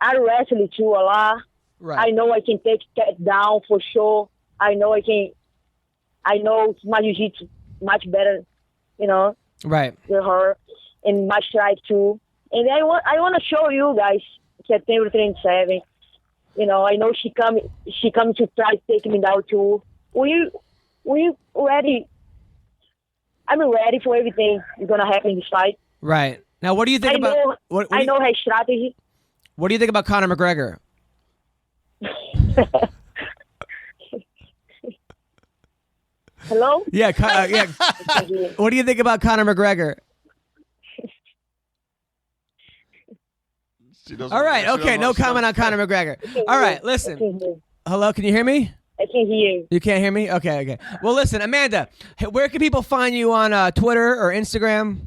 I wrestle too a lot. Right. I know I can take Kat down for sure. I know my jiu-jitsu much better, Right. with her and my strike too. And I want to show you guys September 27th. I know she come to try to take me down too. We ready? I'm ready for everything that's gonna happen in this fight. Right. Now, what do you think about? I know her strategy. What do you think about Conor McGregor? Hello? Yeah. Yeah. What do you think about Conor McGregor? All right. Okay. No comment on Conor McGregor. All right. Listen. Hello. Can you hear me? I can hear you. You can't hear me? Okay. Well, listen, Amanda, where can people find you on Twitter or Instagram?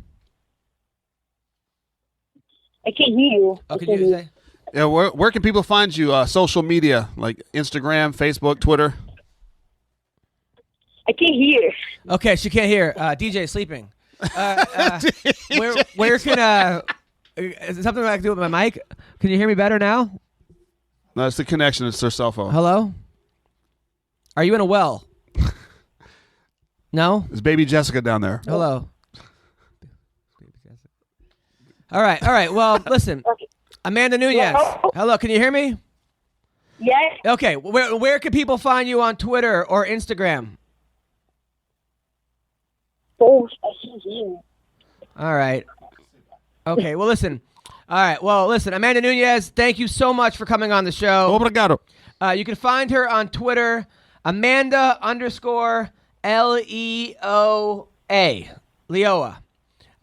I can't hear you. Oh, can you say? Yeah, where can people find you? Social media, like Instagram, Facebook, Twitter? I can't hear. Okay, she can't hear. DJ sleeping. Where can is it something I can do with my mic? Can you hear me better now? No, it's the connection. It's their cell phone. Hello? Are you in a well? No? Is baby Jessica down there? Hello. All right. Well, listen. Amanda Nunes. Hello, can you hear me? Yes. Okay, where can people find you on Twitter or Instagram? Oh, I see you. All right. Okay, well, listen. All right, well, listen. Amanda Nunes, thank you so much for coming on the show. Obrigado. You can find her on Twitter, Amanda_LEOA. Leoa.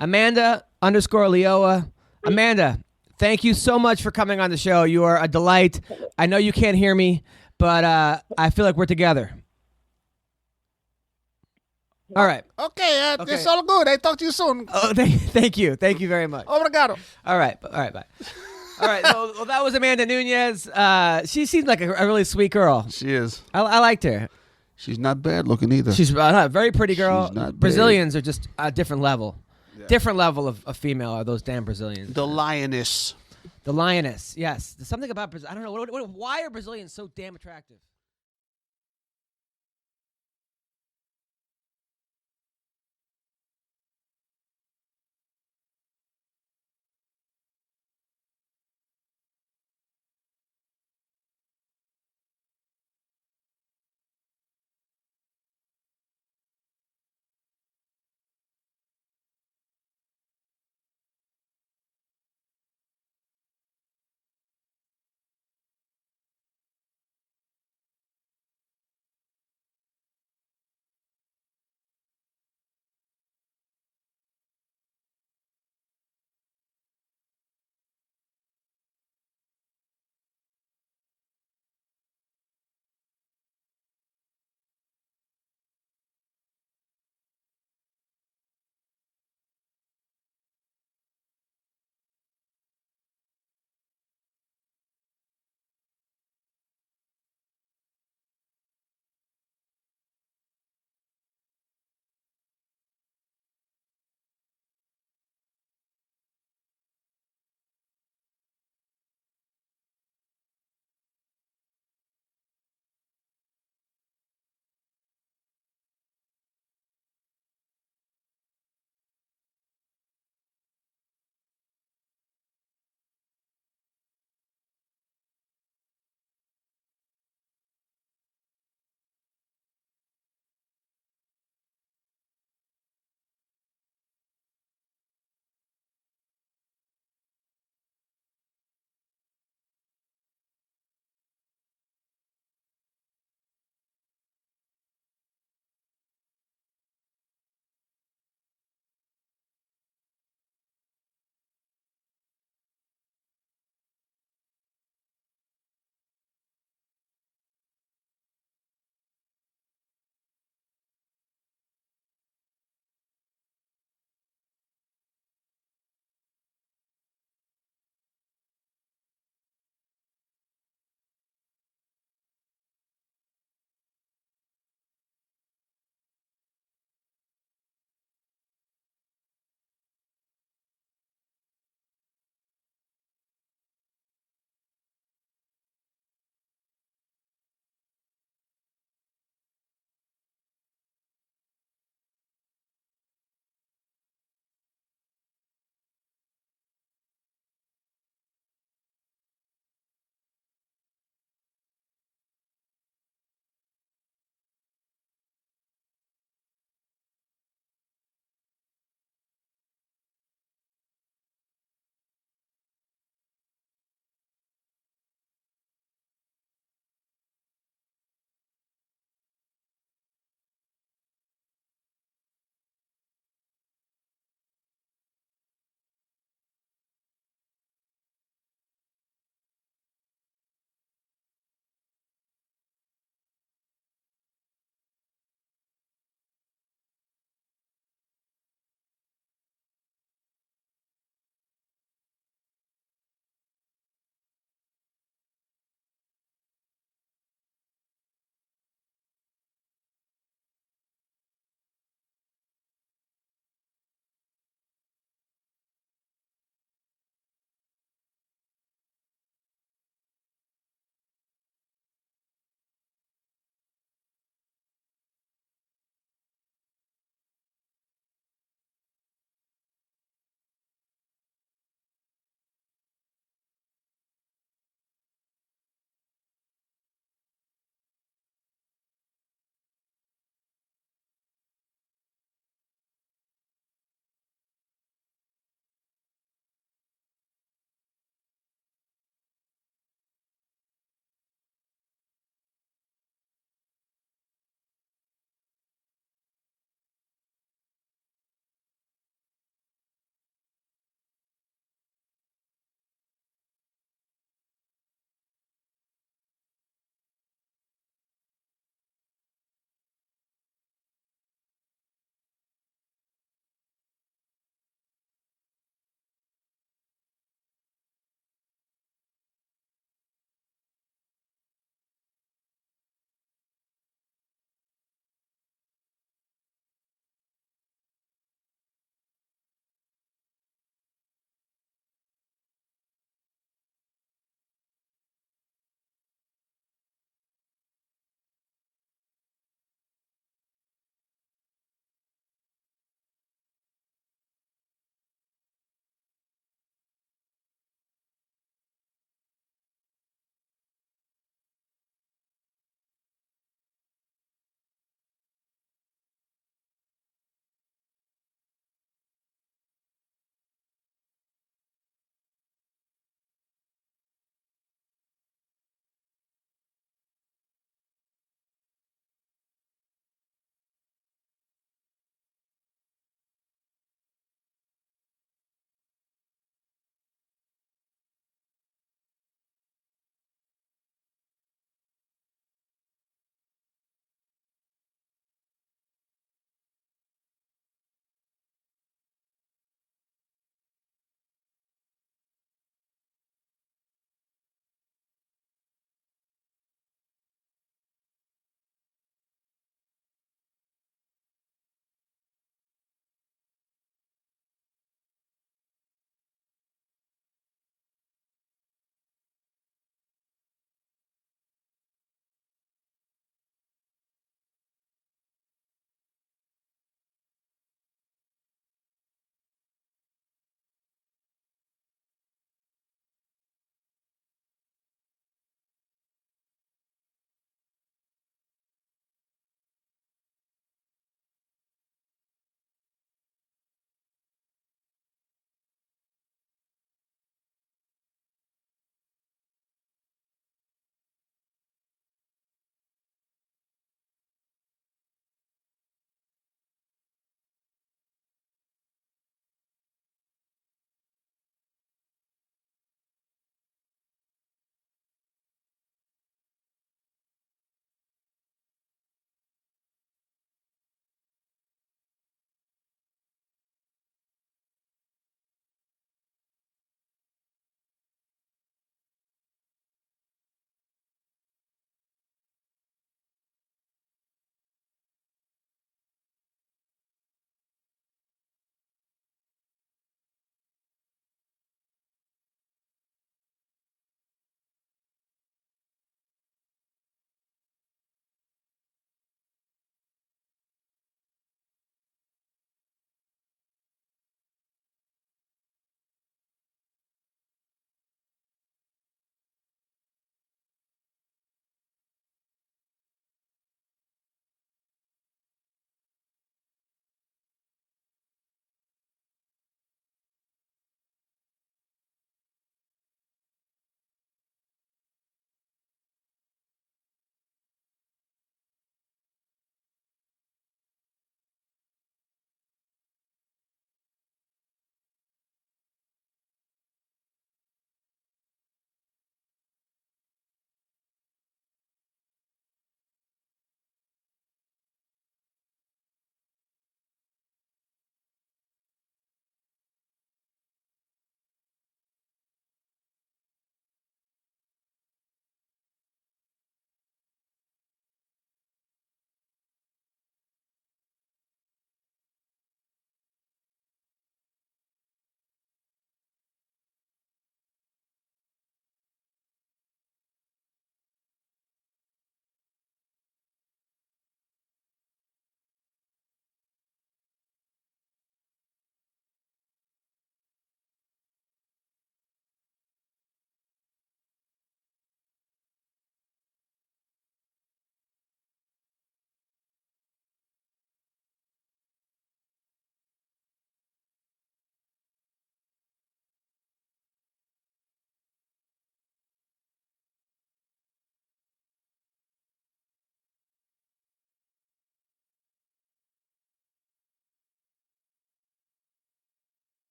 Amanda_Leoa. Amanda, thank you so much for coming on the show. You are a delight. I know you can't hear me, but I feel like we're together. All right. Okay, it's all good. I talk to you soon. Oh, thank you. Thank you very much. Obrigado. All right, bye. All right, well, that was Amanda Nunes. She seems like a really sweet girl. She is. I liked her. She's not bad looking either. She's a very pretty girl. She's not Brazilians are just a different level. Yeah. Different level of female are those damn Brazilians. The lioness. The lioness, yes. There's something about Brazil. I don't know. Why are Brazilians so damn attractive?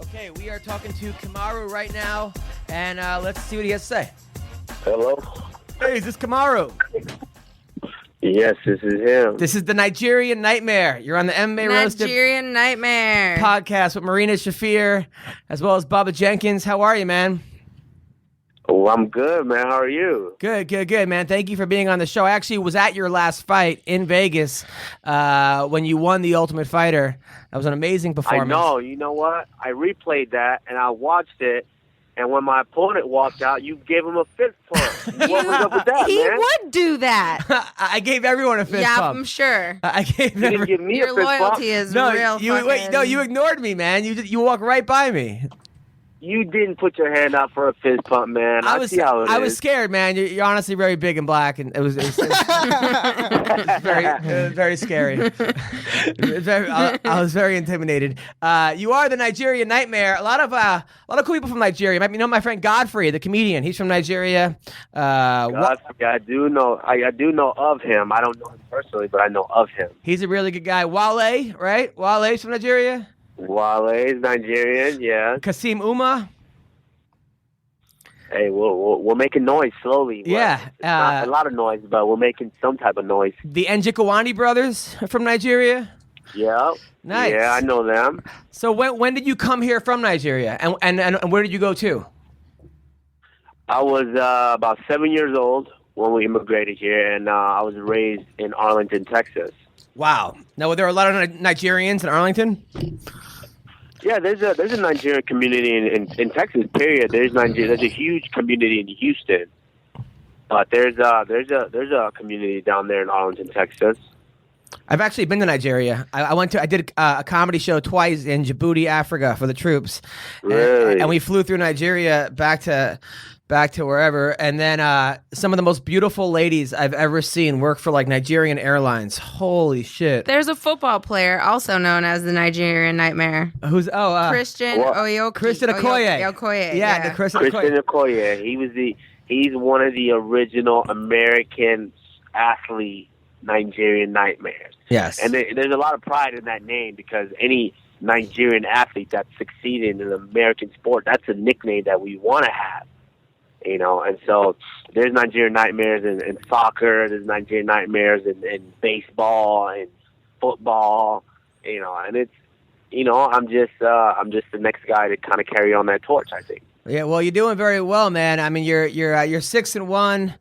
Okay, we are talking to Kamaru right now, and let's see what he has to say. Hello? Hey, is this Kamaru? Yes, this is him. This is the Nigerian Nightmare. You're on the MMA Roasted Nigerian Nightmare podcast with Marina Shafir, as well as Bubba Jenkins. How are you, man? Oh, I'm good, man. How are you? Good, man. Thank you for being on the show. I actually was at your last fight in Vegas when you won the Ultimate Fighter. That was an amazing performance. I know. You know what? I replayed that, and I watched it, and when my opponent walked out, you gave him a fist pump. What was up with that, he man? would do that. I gave everyone a fist Yeah, pump. I'm sure. I gave You didn't give me Your a fist pump. loyalty is real you ignored me, man. You walked right by me. You didn't put your hand out for a fist pump, man. I see how it is. I was scared, man. You're honestly very big and black, and it was very scary. I was very intimidated. You are the Nigerian Nightmare. A lot of cool people from Nigeria. You know my friend Godfrey, the comedian. He's from Nigeria. Godfrey, I do know of him. I don't know him personally, but I know of him. He's a really good guy. Wale, right? Wale's from Nigeria. Wale is Nigerian, yeah. Kasim Uma. Hey, we're making noise slowly. Yeah. It's not a lot of noise, but we're making some type of noise. The Njikawani brothers from Nigeria. Yeah. Nice. Yeah, I know them. So when did you come here from Nigeria, and where did you go to? I was about 7 years old when we immigrated here, and I was raised in Arlington, Texas. Wow. Now, were there a lot of Nigerians in Arlington? Yeah, there's a Nigerian community in Texas. Period. There's a huge community in Houston, but there's a community down there in Arlington, Texas. I've actually been to Nigeria. I did a comedy show twice in Djibouti, Africa, for the troops. Really? And we flew through Nigeria back to wherever, and then some of the most beautiful ladies I've ever seen work for like Nigerian Airlines. Holy shit! There's a football player also known as the Nigerian Nightmare. Who's Christian Okoye. Christian Okoye. Yeah, the Christian Okoye. He's one of the original American athlete Nigerian Nightmares. Yes, and there's a lot of pride in that name because any Nigerian athlete that's succeeded in American sport, that's a nickname that we want to have. You know, and so there's Nigerian Nightmares in soccer, there's Nigerian Nightmares in baseball and football, you know, and it's, you know, I'm just the next guy to kind of carry on that torch, I think. Yeah, well, you're doing very well, man. I mean, you're 6-1.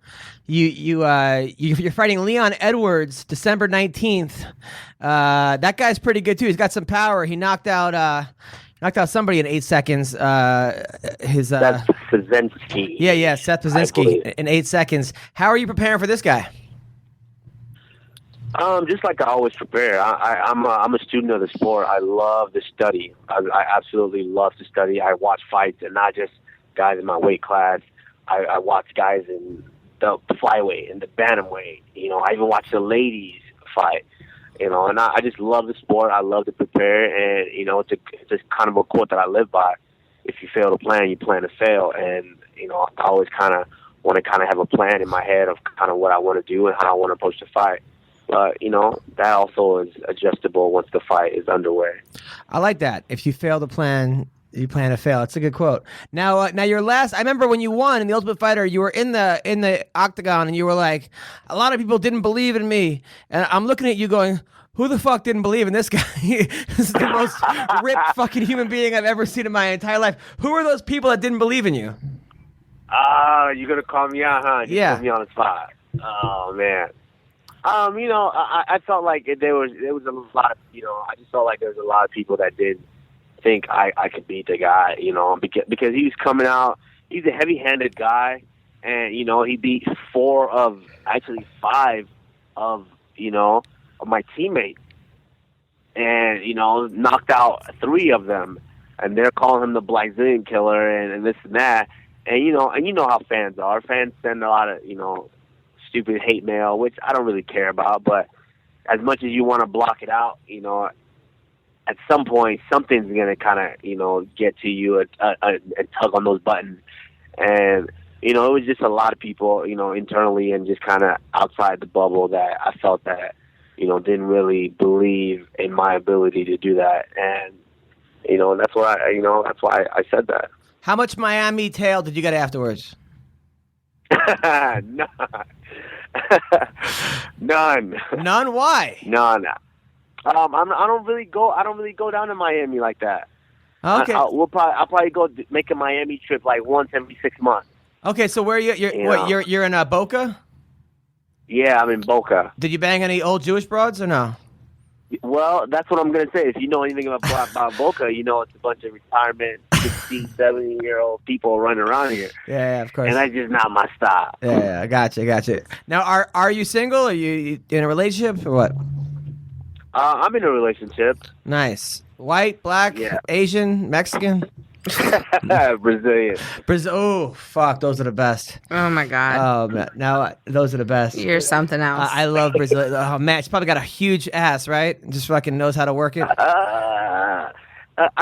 You're fighting Leon Edwards December 19th. That guy's pretty good too. He's got some power. He knocked out somebody in 8 seconds. That's Pazinski. Yeah, Seth Pazinski in 8 seconds. How are you preparing for this guy? Just like I always prepare. I'm a student of the sport. I love to study. I absolutely love to study. I watch fights, and not just guys in my weight class. I watch guys in the flyweight and the bantamweight. You know, I even watch the ladies fight. You know, and I just love the sport. I love to prepare, and you know, it's just kind of a quote that I live by. If you fail to plan, you plan to fail. And you know, I always kind of want to kind of have a plan in my head of kind of what I want to do and how I want to approach the fight. But you know, that also is adjustable once the fight is underway. I like that. If you fail to plan, you plan to fail. It's a good quote. Now your last. I remember when you won in the Ultimate Fighter. You were in the octagon, and you were like, a lot of people didn't believe in me, and I'm looking at you going, who the fuck didn't believe in this guy? This is the most ripped fucking human being I've ever seen in my entire life. Who are those people that didn't believe in you? You're gonna call me out, huh? You put me on the spot. Oh man. You know, I felt like there was a lot of, you know, I just felt like there was a lot of people that did think I could beat the guy, you know, because he was coming out. He's a heavy-handed guy, and you know, he beat 5 of, you know, of my teammates, and you know, knocked out 3 of them, and they're calling him the Brazilian killer and this and that, and you know how fans are. Fans send a lot of, you know, stupid hate mail, which I don't really care about, but as much as you want to block it out, you know, at some point something's gonna kind of, you know, get to you and tug on those buttons, and you know, it was just a lot of people, you know, internally and just kind of outside the bubble that I felt that, you know, didn't really believe in my ability to do that. And, And that's why I said that. How much Miami tail did you get afterwards? None. None? Why? None. I don't really go down to Miami like that. Okay. I'll probably go make a Miami trip like once every 6 months. Okay, so where are you? You're in Boca? Yeah, I'm in Boca. Did you bang any old Jewish broads or no? Well, that's what I'm going to say. If you know anything about Boca, it's a bunch of retirement 16, 17-year-old people running around here. Yeah, of course. And that's just not my style. Yeah, I got you. Now, are you single? Are you in a relationship or what? I'm in a relationship. Nice. White, black, Asian, Mexican? Brazilian. Brazil. Oh, fuck. Those are the best. Oh, my God. Oh, man. Now, those are the best. You're something else. I love Brazil. Oh, man. She's probably got a huge ass, right? Just fucking knows how to work it. I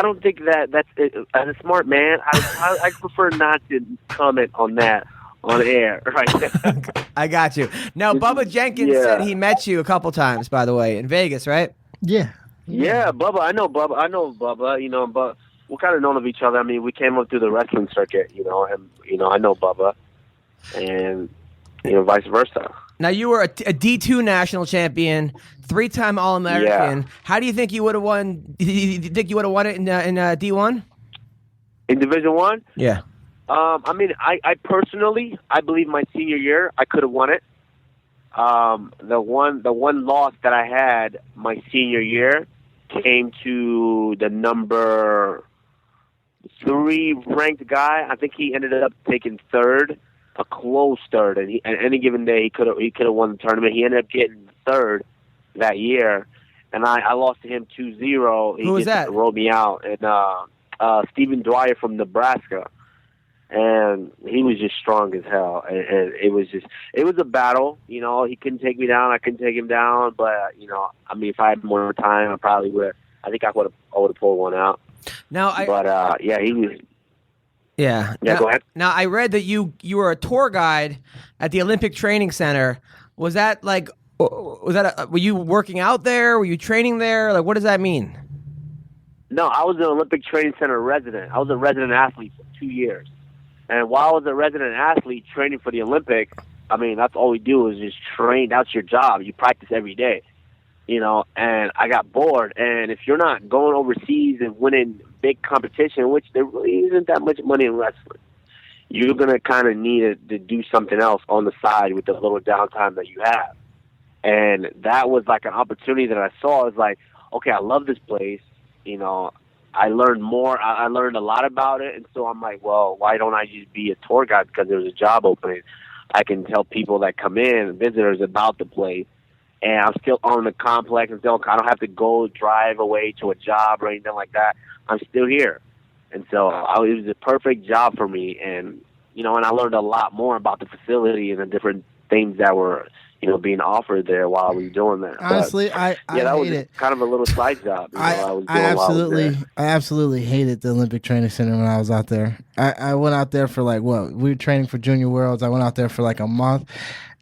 don't think that's it. As a smart man, I prefer not to comment on that on air right. I got you. Now, Bubba Jenkins said he met you a couple times, by the way, in Vegas, right? Yeah. Yeah, Bubba. I know Bubba. But we kind of known of each other. I mean, we came up through the wrestling circuit, and I know Bubba, and vice versa. Now, you were a D2 national champion, 3-time All-American. Yeah. How do you think you would have won? Do you think you would have won it in D1? In Division I? Yeah. I mean, I personally, I believe my senior year, I could have won it. The one loss that I had my senior year came to the number 3 ranked guy. I think he ended up taking third, a close third, and at any given day he could have won the tournament. He ended up getting third that year, and I lost to him 2-0. Who was that? Rolled me out, and Stephen Dwyer from Nebraska. And he was just strong as hell, and it was a battle. He couldn't take me down, I couldn't take him down. But I mean, if I had more time, I probably would. I think I would have pulled one out. Now, he was. Yeah. Go ahead. Now, I read that you were a tour guide at the Olympic Training Center. Was that were you working out there? Were you training there? Like, what does that mean? No, I was an Olympic Training Center resident. I was a resident athlete for 2 years. And while I was a resident athlete training for the Olympics, I mean, that's all we do is just train. That's your job. You practice every day, and I got bored. And if you're not going overseas and winning big competition, which there really isn't that much money in wrestling, you're going to kind of need to do something else on the side with the little downtime that you have. And that was like an opportunity that I saw. I was like, okay, I love this place, I learned more. I learned a lot about it, and so I'm like, well, why don't I just be a tour guide? Because there's a job opening. I can tell people that come in, visitors, about the place, and I'm still on the complex. I don't have to go drive away to a job or anything like that. I'm still here, and so it was a perfect job for me. And and I learned a lot more about the facility and the different things that were being offered there while I was doing that. Honestly, that hate it. Kind of a little side job. I absolutely hated the Olympic Training Center when I was out there. I went out there for we were training for Junior Worlds. I went out there for like a month.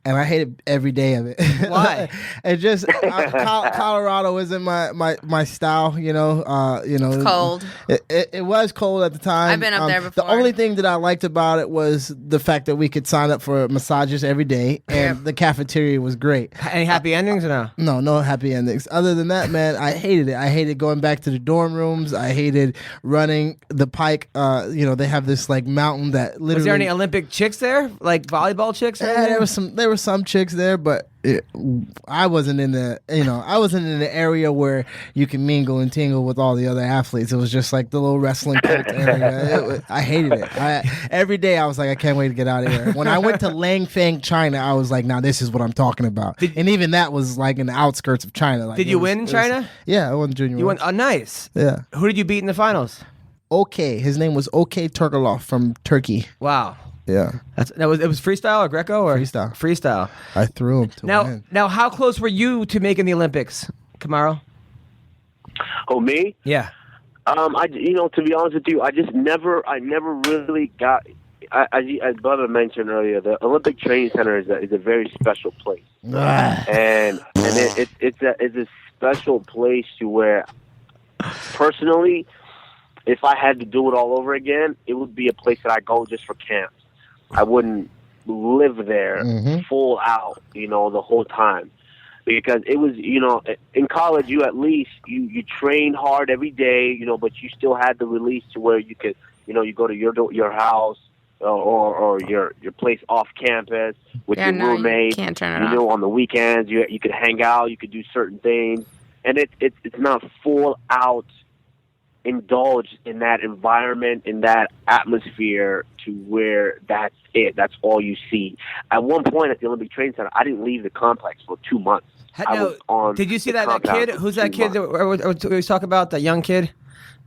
And I hated every day of it. Why? It just Colorado isn't my style. It's cold. It was cold at the time. I've been up there before. The only thing that I liked about it was the fact that we could sign up for massages every day, and the cafeteria was great. Any happy endings or no? No happy endings. Other than that, man, I hated it. I hated going back to the dorm rooms. I hated running the pike. They have this like mountain that literally. Was there any Olympic chicks there, like volleyball chicks? Yeah, there were some chicks there, but I wasn't in the area where you can mingle and tingle with all the other athletes. It was just like the little wrestling cult area. I hated it. Every day I was like, I can't wait to get out of here. When I went to Langfang, China, I was like, now this is what I'm talking about. And even that was like in the outskirts of China. Like, did you win in China? Yeah, I won Junior. You won? Oh, nice. Yeah. Who did you beat in the finals? Okay, his name was Okay Turkalov from Turkey. Wow. Yeah, it was freestyle or Greco or freestyle. I threw him to win. Now, how close were you to making the Olympics, Kamaru? Oh, me? Yeah. To be honest with you, I never really got. As Bubba mentioned earlier, the Olympic Training Center is a very special place, and it's a special place to where, personally, if I had to do it all over again, it would be a place that I go just for camps. I wouldn't live there full out, the whole time. Because it was, in college, you at least, you trained hard every day, but you still had the release to where you could, you go to your house or your place off campus with your roommate. You can't turn it off. On the weekends, you could hang out, you could do certain things. And it's not full out indulged in that environment, in that atmosphere to where that's it. That's all you see. At one point at the Olympic Training Center, I didn't leave the complex for 2 months. Did you see that kid? Who's that kid that we was talking about? That young kid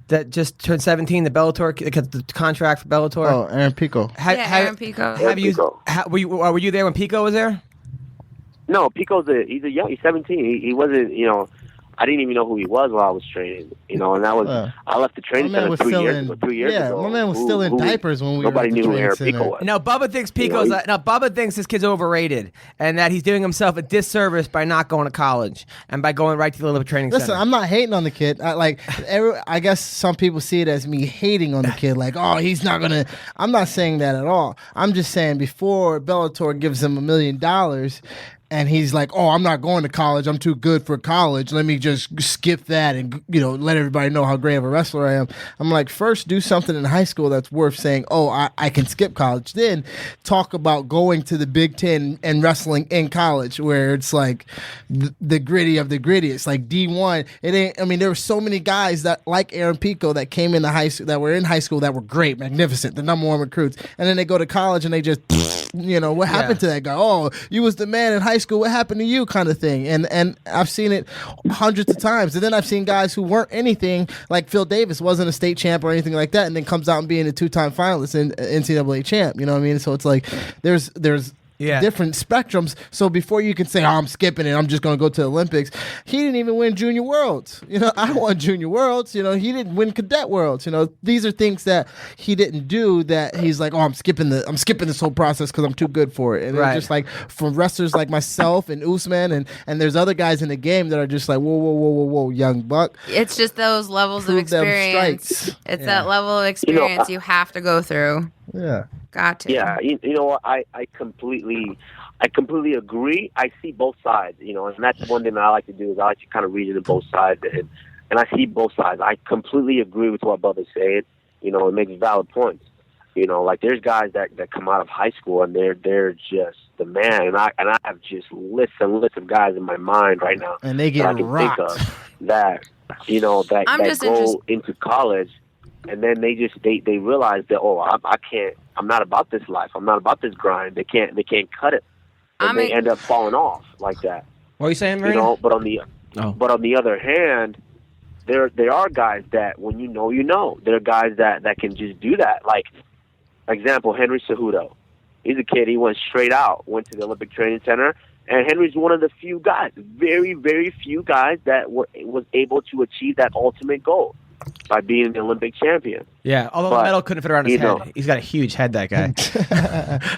that just turned 17, the Bellator, the contract for Bellator? Oh, Aaron Pico. Aaron Pico. Were you there when Pico was there? No, Pico's he's 17. He wasn't, I didn't even know who he was while I was training, and that was I left the training center 3 years ago. My man was still in diapers when we nobody were at the knew who training Aaron center. Pico was. No, Bubba thinks Bubba thinks this kid's overrated and that he's doing himself a disservice by not going to college and by going right to the Olympic Training Center. Listen, I'm not hating on the kid. I guess some people see it as me hating on the kid, like, oh, he's not gonna. I'm not saying that at all. I'm just saying before Bellator gives him $1 million. And he's like, oh, I'm not going to college. I'm too good for college. Let me just skip that and, let everybody know how great of a wrestler I am. I'm like, first do something in high school that's worth saying, oh, I can skip college. Then talk about going to the Big Ten and wrestling in college where it's like the gritty of the gritty. It's like D1. There were so many guys that like Aaron Pico that came into high school, that were in high school that were great, magnificent, the number one recruits. And then they go to college and they just, what happened to that guy? Oh, you was the man in high school, what happened to you, kind of thing. And I've seen it hundreds of times. And then I've seen guys who weren't anything, like Phil Davis wasn't a state champ or anything like that, and then comes out and being a 2-time finalist in NCAA champ. You know what I mean? So it's like there's different spectrums. So before you can say, oh, I'm skipping it, I'm just going to go to the Olympics, he didn't even win Junior Worlds. I won Junior Worlds. He didn't win Cadet Worlds. These are things that he didn't do that he's like, oh, I'm skipping this whole process because I'm too good for it. And it's just like for wrestlers like myself and Usman and there's other guys in the game that are just like, whoa, young buck. It's just those levels of experience. It's that level of experience you have to go through. Yeah. Got to. Yeah, you know what? I completely agree. I see both sides, and that's one thing that I like to do is I like to kind of read it in both sides, and I see both sides. I completely agree with what Bubba's saying. It makes valid points. Like there's guys that come out of high school and they're just the man, and I have just lists and lists of guys in my mind right now, and they get that I can rocked. think of that that go into college. And then they realize that, oh, I can't. I'm not about this life. I'm not about this grind. They can't cut it. And they end up falling off like that. What are you saying, Marina? But on the other hand, there are guys that when you know. There are guys that can just do that. Like example, Henry Cejudo. He's a kid. He went straight out. Went to the Olympic Training Center. And Henry's one of the few guys, very, very few guys that was able to achieve that ultimate goal by being the Olympic champion. Yeah, although the medal couldn't fit around his head. He's got a huge head, that guy.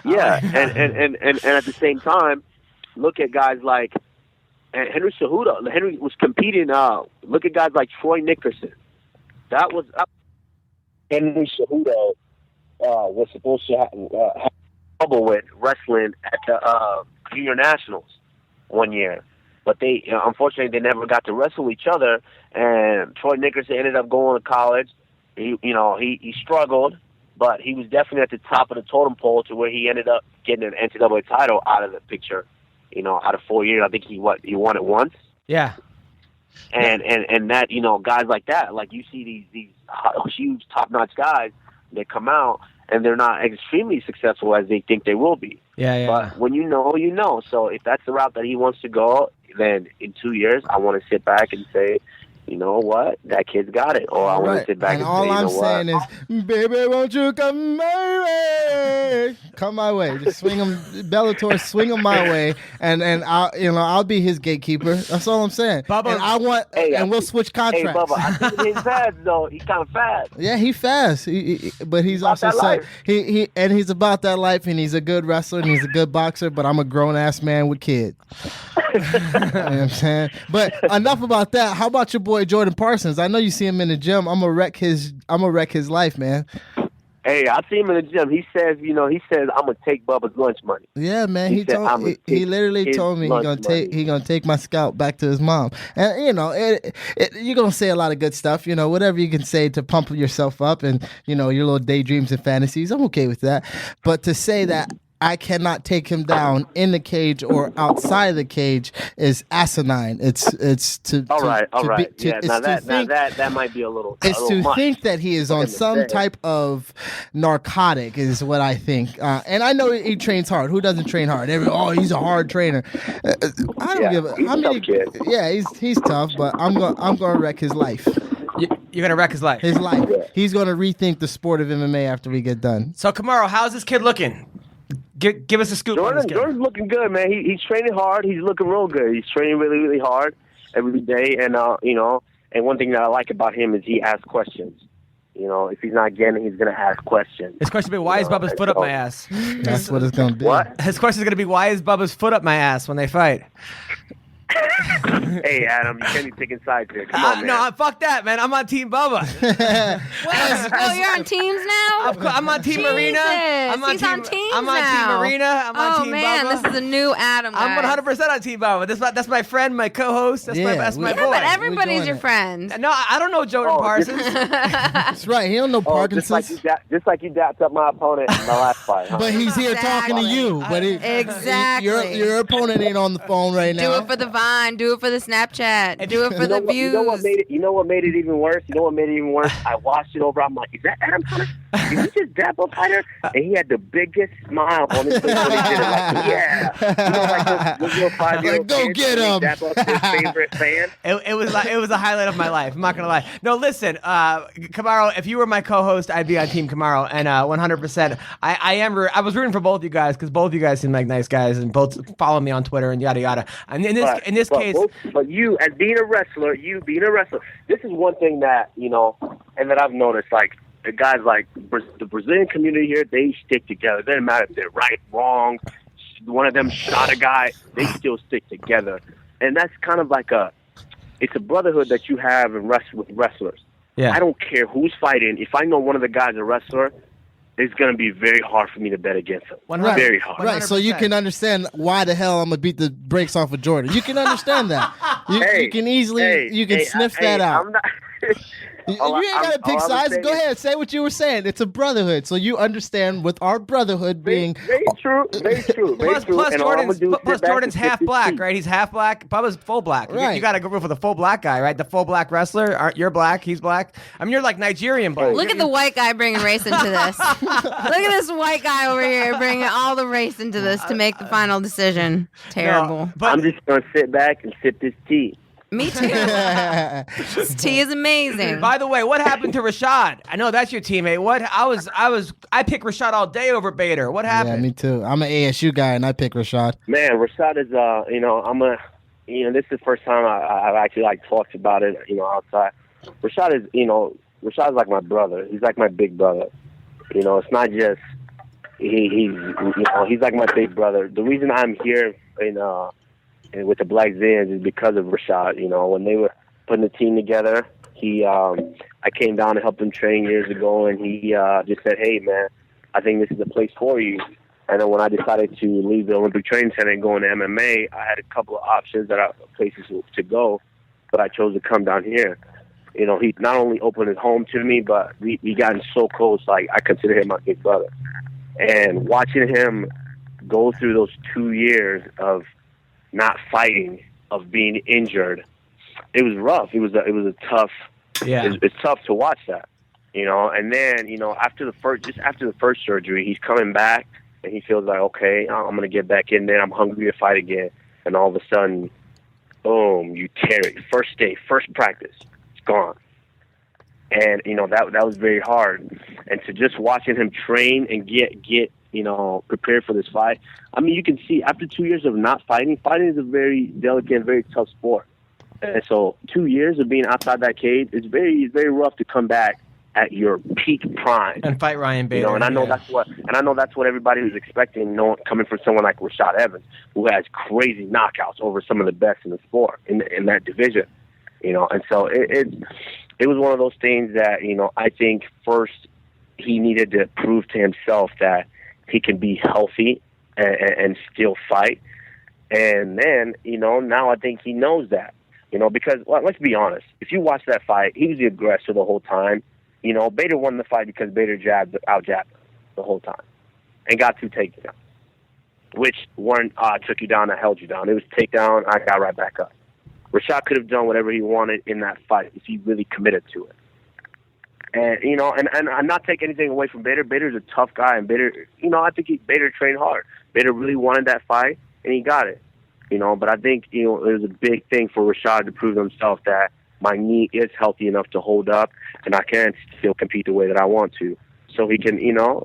Yeah, and at the same time, look at guys like Henry Cejudo. Henry was competing. Look at guys like Troy Nickerson. That was Henry Cejudo was supposed to have trouble with wrestling at the Junior Nationals one year. But unfortunately, they never got to wrestle each other. And Troy Nickerson ended up going to college. He struggled, but he was definitely at the top of the totem pole to where he ended up getting an NCAA title out of the picture. Out of 4 years, I think he won it once. Yeah. And that guys like that, like you see these huge top notch guys that come out and they're not extremely successful as they think they will be. Yeah. But when you know. So if that's the route that he wants to go, then in 2 years, I want to sit back and say, you know what, that kid's got it. Or I want to sit back and say, all I'm saying is, baby, won't you come my way? Come my way. Just swing him, Bellator, swing him my way, and I'll be his gatekeeper. That's all I'm saying. Bubba, and we'll switch contracts. Hey, Bubba, I think he's fast though. He's kind of fast. Yeah, he's fast. But he's also he's about that life, and he's a good wrestler, and he's a good boxer. But I'm a grown ass man with kids. You know what I'm saying? But enough about that. How about your boy Jordan Parsons? I know you see him in the gym. I'm gonna wreck his life, man. Hey, I see him in the gym. He says, I'm gonna take Bubba's lunch money. Yeah, man. He literally told me he gonna take my scalp back to his mom. And you're gonna say a lot of good stuff. Whatever you can say to pump yourself up and your little daydreams and fantasies. I'm okay with that. But to say that I cannot take him down in the cage or outside of the cage is asinine. All right. That might be a little. It's to much. think that he is on some type of narcotic is what I think. And I know he trains hard. Who doesn't train hard? He's a hard trainer. I don't give a. He's How a many? tough kid. Yeah, he's tough, but I'm gonna wreck his life. You're gonna wreck his life. His life. He's gonna rethink the sport of MMA after we get done. So Kamaru, how's this kid looking? Give us a scoop on this kid. Jordan's looking good, man. He's training hard. He's looking real good. He's training really, really hard every day. And and one thing that I like about him is he asks questions. If he's not getting it, he's gonna ask questions. His question will be, why is Bubba's foot up my ass? That's what it's gonna be. What? His question is gonna be, why is Bubba's foot up my ass when they fight? Hey, Adam, you can't be taking sides here. Come on, man. No, fuck that, man. I'm on Team Bubba. You're on teams now? I'm on Team Marina. He's on teams I'm on now. Team Marina. I'm on Team man, Bubba. this is a new Adam guy. I'm 100% on Team Bubba. That's my friend, my co-host. That's my boy. But everybody's your friend. No, I don't know Jordan Parsons. That's right. He don't know Parkinson's. Just like you dapped up my opponent in the last fight. Huh? But he's here talking to you. But exactly. Your opponent ain't on the phone right now. Do it for the Vine. Do it for the Snapchat. Do it for the views. You know what made it even worse? I watched it over. I'm like, is that Adam Hunter? Did he just dap up Hunter? And he had the biggest smile on his face when he did it. Like, yeah. Those little 5-year-old go get him. Dap up his favorite fan. It was a highlight of my life. I'm not gonna lie. No, listen, Kamaru, if you were my co-host, I'd be on Team Kamaru, and 100%. I was rooting for both you guys because both of you guys seem like nice guys, and both follow me on Twitter and yada yada. And in this case. But you, as being a wrestler, this is one thing that, and that I've noticed, like, the guys like the Brazilian community here, they stick together. It doesn't matter if they're right, wrong, one of them shot a guy, they still stick together. And that's kind of like it's a brotherhood that you have with wrestlers. Yeah. I don't care who's fighting. If I know one of the guys is a wrestler, it's going to be very hard for me to bet against him. Right. Very hard. Right, so you can understand why the hell I'm going to beat the brakes off of Jordan. You can understand that. You can easily sniff that out. I'm not... You ain't got to pick sides. Go ahead, say what you were saying. It's a brotherhood, so you understand with our brotherhood being very true. Plus Jordan's half black, right? He's half black. Bubba's full black. Right. You got to go for the full black guy, right? The full black wrestler. You're black. He's black. I mean, you're like Nigerian black. Look at the white guy bringing race into this. Look at this white guy over here bringing all the race into this to make the final decision. Terrible. No, but I'm just going to sit back and sip this tea. Me too. This tea is amazing. By the way, what happened to Rashad? I know that's your teammate. I pick Rashad all day over Bader. What happened? Yeah, me too. I'm an ASU guy and I pick Rashad. Man, Rashad is this is the first time I've actually talked about it, outside. Rashad is, Rashad's like my brother. He's like my big brother. It's not just he's like my big brother. The reason I'm here and with the Black Zans is because of Rashad. When they were putting the team together, I came down to help him train years ago, and he just said, "Hey, man, I think this is the place for you." And then when I decided to leave the Olympic Training Center and go into MMA, I had a couple of options places to go, but I chose to come down here. He not only opened his home to me, but we gotten so close. Like, I consider him my big brother. And watching him go through those 2 years of not fighting, of being injured, it was rough. It was a tough. Yeah. It's tough to watch that, And then after the first surgery, he's coming back and he feels like, okay, I'm gonna get back in there. I'm hungry to fight again. And all of a sudden, boom, you tear it. First day, first practice, it's gone. And that was very hard. And to just watching him train and get prepared for this fight. I mean, you can see after 2 years of not fighting is a very delicate and very tough sport. And so 2 years of being outside that cage, it's very rough to come back at your peak prime. And fight Ryan Bader. You know, and I know that's what everybody was expecting, you know, coming from someone like Rashad Evans, who has crazy knockouts over some of the best in the sport in that division. You know, and so it was one of those things that, you know, I think first he needed to prove to himself that he can be healthy and still fight. And then, you know, now I think he knows that, you know, because, well, let's be honest. If you watch that fight, he was the aggressor the whole time. You know, Bader won the fight because Bader out-jabbed the whole time and got 2 takedowns, which weren't took you down, I held you down. It was takedown, I got right back up. Rashad could have done whatever he wanted in that fight if he really committed to it. And, you know, and I'm not taking anything away from Bader. Bader's a tough guy, and Bader, you know, I think Bader trained hard. Bader really wanted that fight, and he got it. You know, but I think, you know, it was a big thing for Rashad to prove to himself that my knee is healthy enough to hold up, and I can still compete the way that I want to. So he can, you know,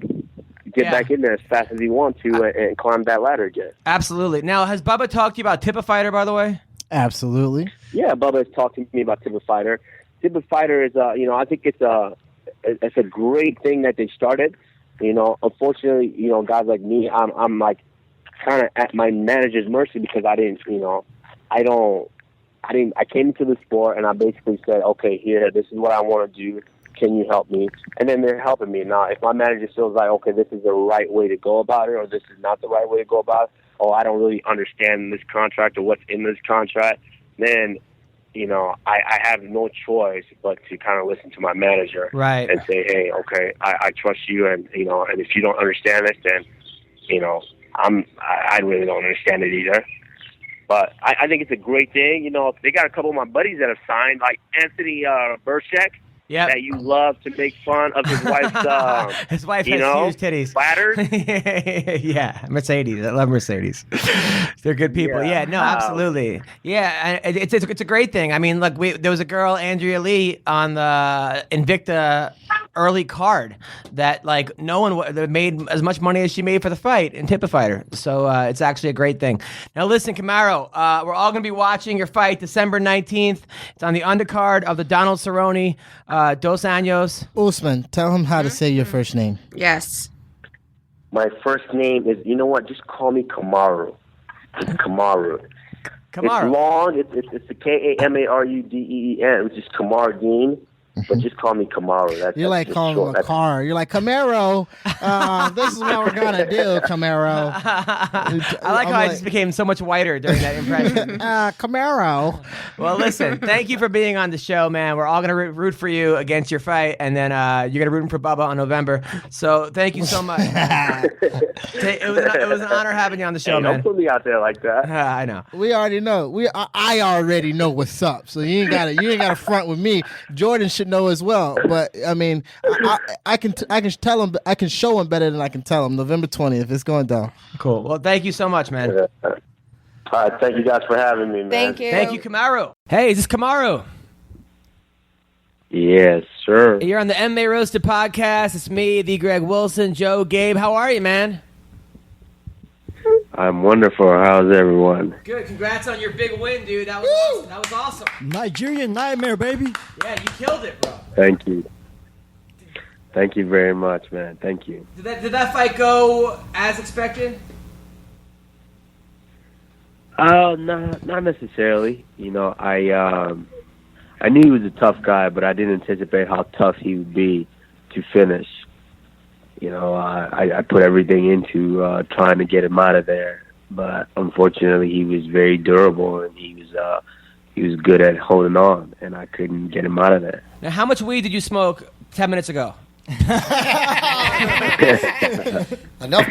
get back in there as fast as he wants to and climb that ladder again. Absolutely. Now, has Bubba talked to you about Tip a Fighter, by the way? Absolutely. Yeah, Bubba has talked to me about Tip a Fighter. Tip a Fighter is, you know, I think it's a great thing that they started. You know, unfortunately, you know, guys like me, I'm like kind of at my manager's mercy because I didn't, you know, I came into the sport and I basically said, okay, here, this is what I want to do. Can you help me? And then they're helping me. Now, if my manager feels like, okay, this is the right way to go about it, or this is not the right way to go about it, or I don't really understand this contract or what's in this contract, then, you know, I have no choice but to kind of listen to my manager and say, hey, okay, I trust you, and, you know, and if you don't understand this, then, you know, I really don't understand it either. But I think it's a great thing. You know, they got a couple of my buddies that have signed, like Anthony Burchek, that you love to make fun of his wife's, his wife you has know, huge titties. Platters. Yeah, Mercedes. I love Mercedes. They're good people. Yeah, no, absolutely. Yeah, and it's a great thing. I mean, look, there was a girl, Andrea Lee, on the Invicta early card that, like, no one made as much money as she made for the fight in Tip a Fighter. So it's actually a great thing. Now, listen, Camaro, we're all going to be watching your fight December 19th. It's on the undercard of the Donald Cerrone Dos Anjos. Usman, tell him how to say your first name. Yes. My first name is, you know what, just call me Kamaru. It's Kamaru. Kamaru. It's long. It's the Kamarudeen, which is Kamardeen. But just call me Kamaru. You're like calling him a car. You're like, Camaro, this is what we're going to do, Camaro. I like how I just became so much whiter during that impression. Camaro. Well, listen, thank you for being on the show, man. We're all going to root for you against your fight, and then you're going to root for Bubba on November. So thank you so much. It was an honor having you on the show, man. Don't put me out there like that. I know. We already know. I already know what's up. So you ain't got to front with me. Jordan should know as well, but I mean, I can tell him, I can show him better than I can tell him. November 20th, it's going down. Cool. Well, thank you so much, man. All right, thank you guys for having me, man. Thank you. Thank you, Kamaru. Hey, is this Kamaru? Yes, sir. You're on the MMA Roasted podcast. It's me, the Greg Wilson, Joe, Gabe. How are you, man? I'm wonderful. How's everyone? Good. Congrats on your big win, dude. That was awesome. That was awesome. Nigerian Nightmare, baby. Yeah, you killed it, bro. Thank you. Thank you very much, man. Thank you. Did that fight go as expected? Not necessarily. You know, I knew he was a tough guy, but I didn't anticipate how tough he would be to finish. You know, I put everything into trying to get him out of there, but unfortunately, he was very durable and he was good at holding on, and I couldn't get him out of there. Now, how much weed did you smoke 10 minutes ago? Enough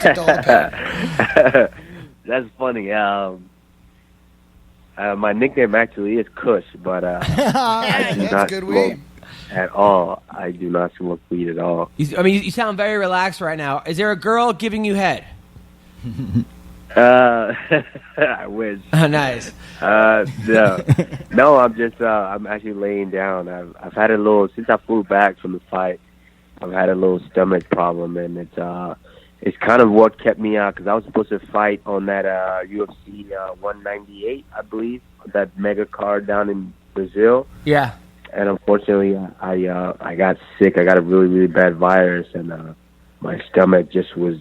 to dull the pain. That's funny. My nickname actually is Kush, but I do not good smoke weed. at all. I do not smoke weed at all. You sound very relaxed right now. Is there a girl giving you head? I wish. Oh, nice. No, I'm just I'm actually laying down. I've had a little since I flew back from the fight. I've had a little stomach problem, and it's kind of what kept me out because I was supposed to fight on that UFC 198, I believe, that mega card down in Brazil. Yeah. and unfortunately, I got sick. I got a really, really bad virus, and my stomach just was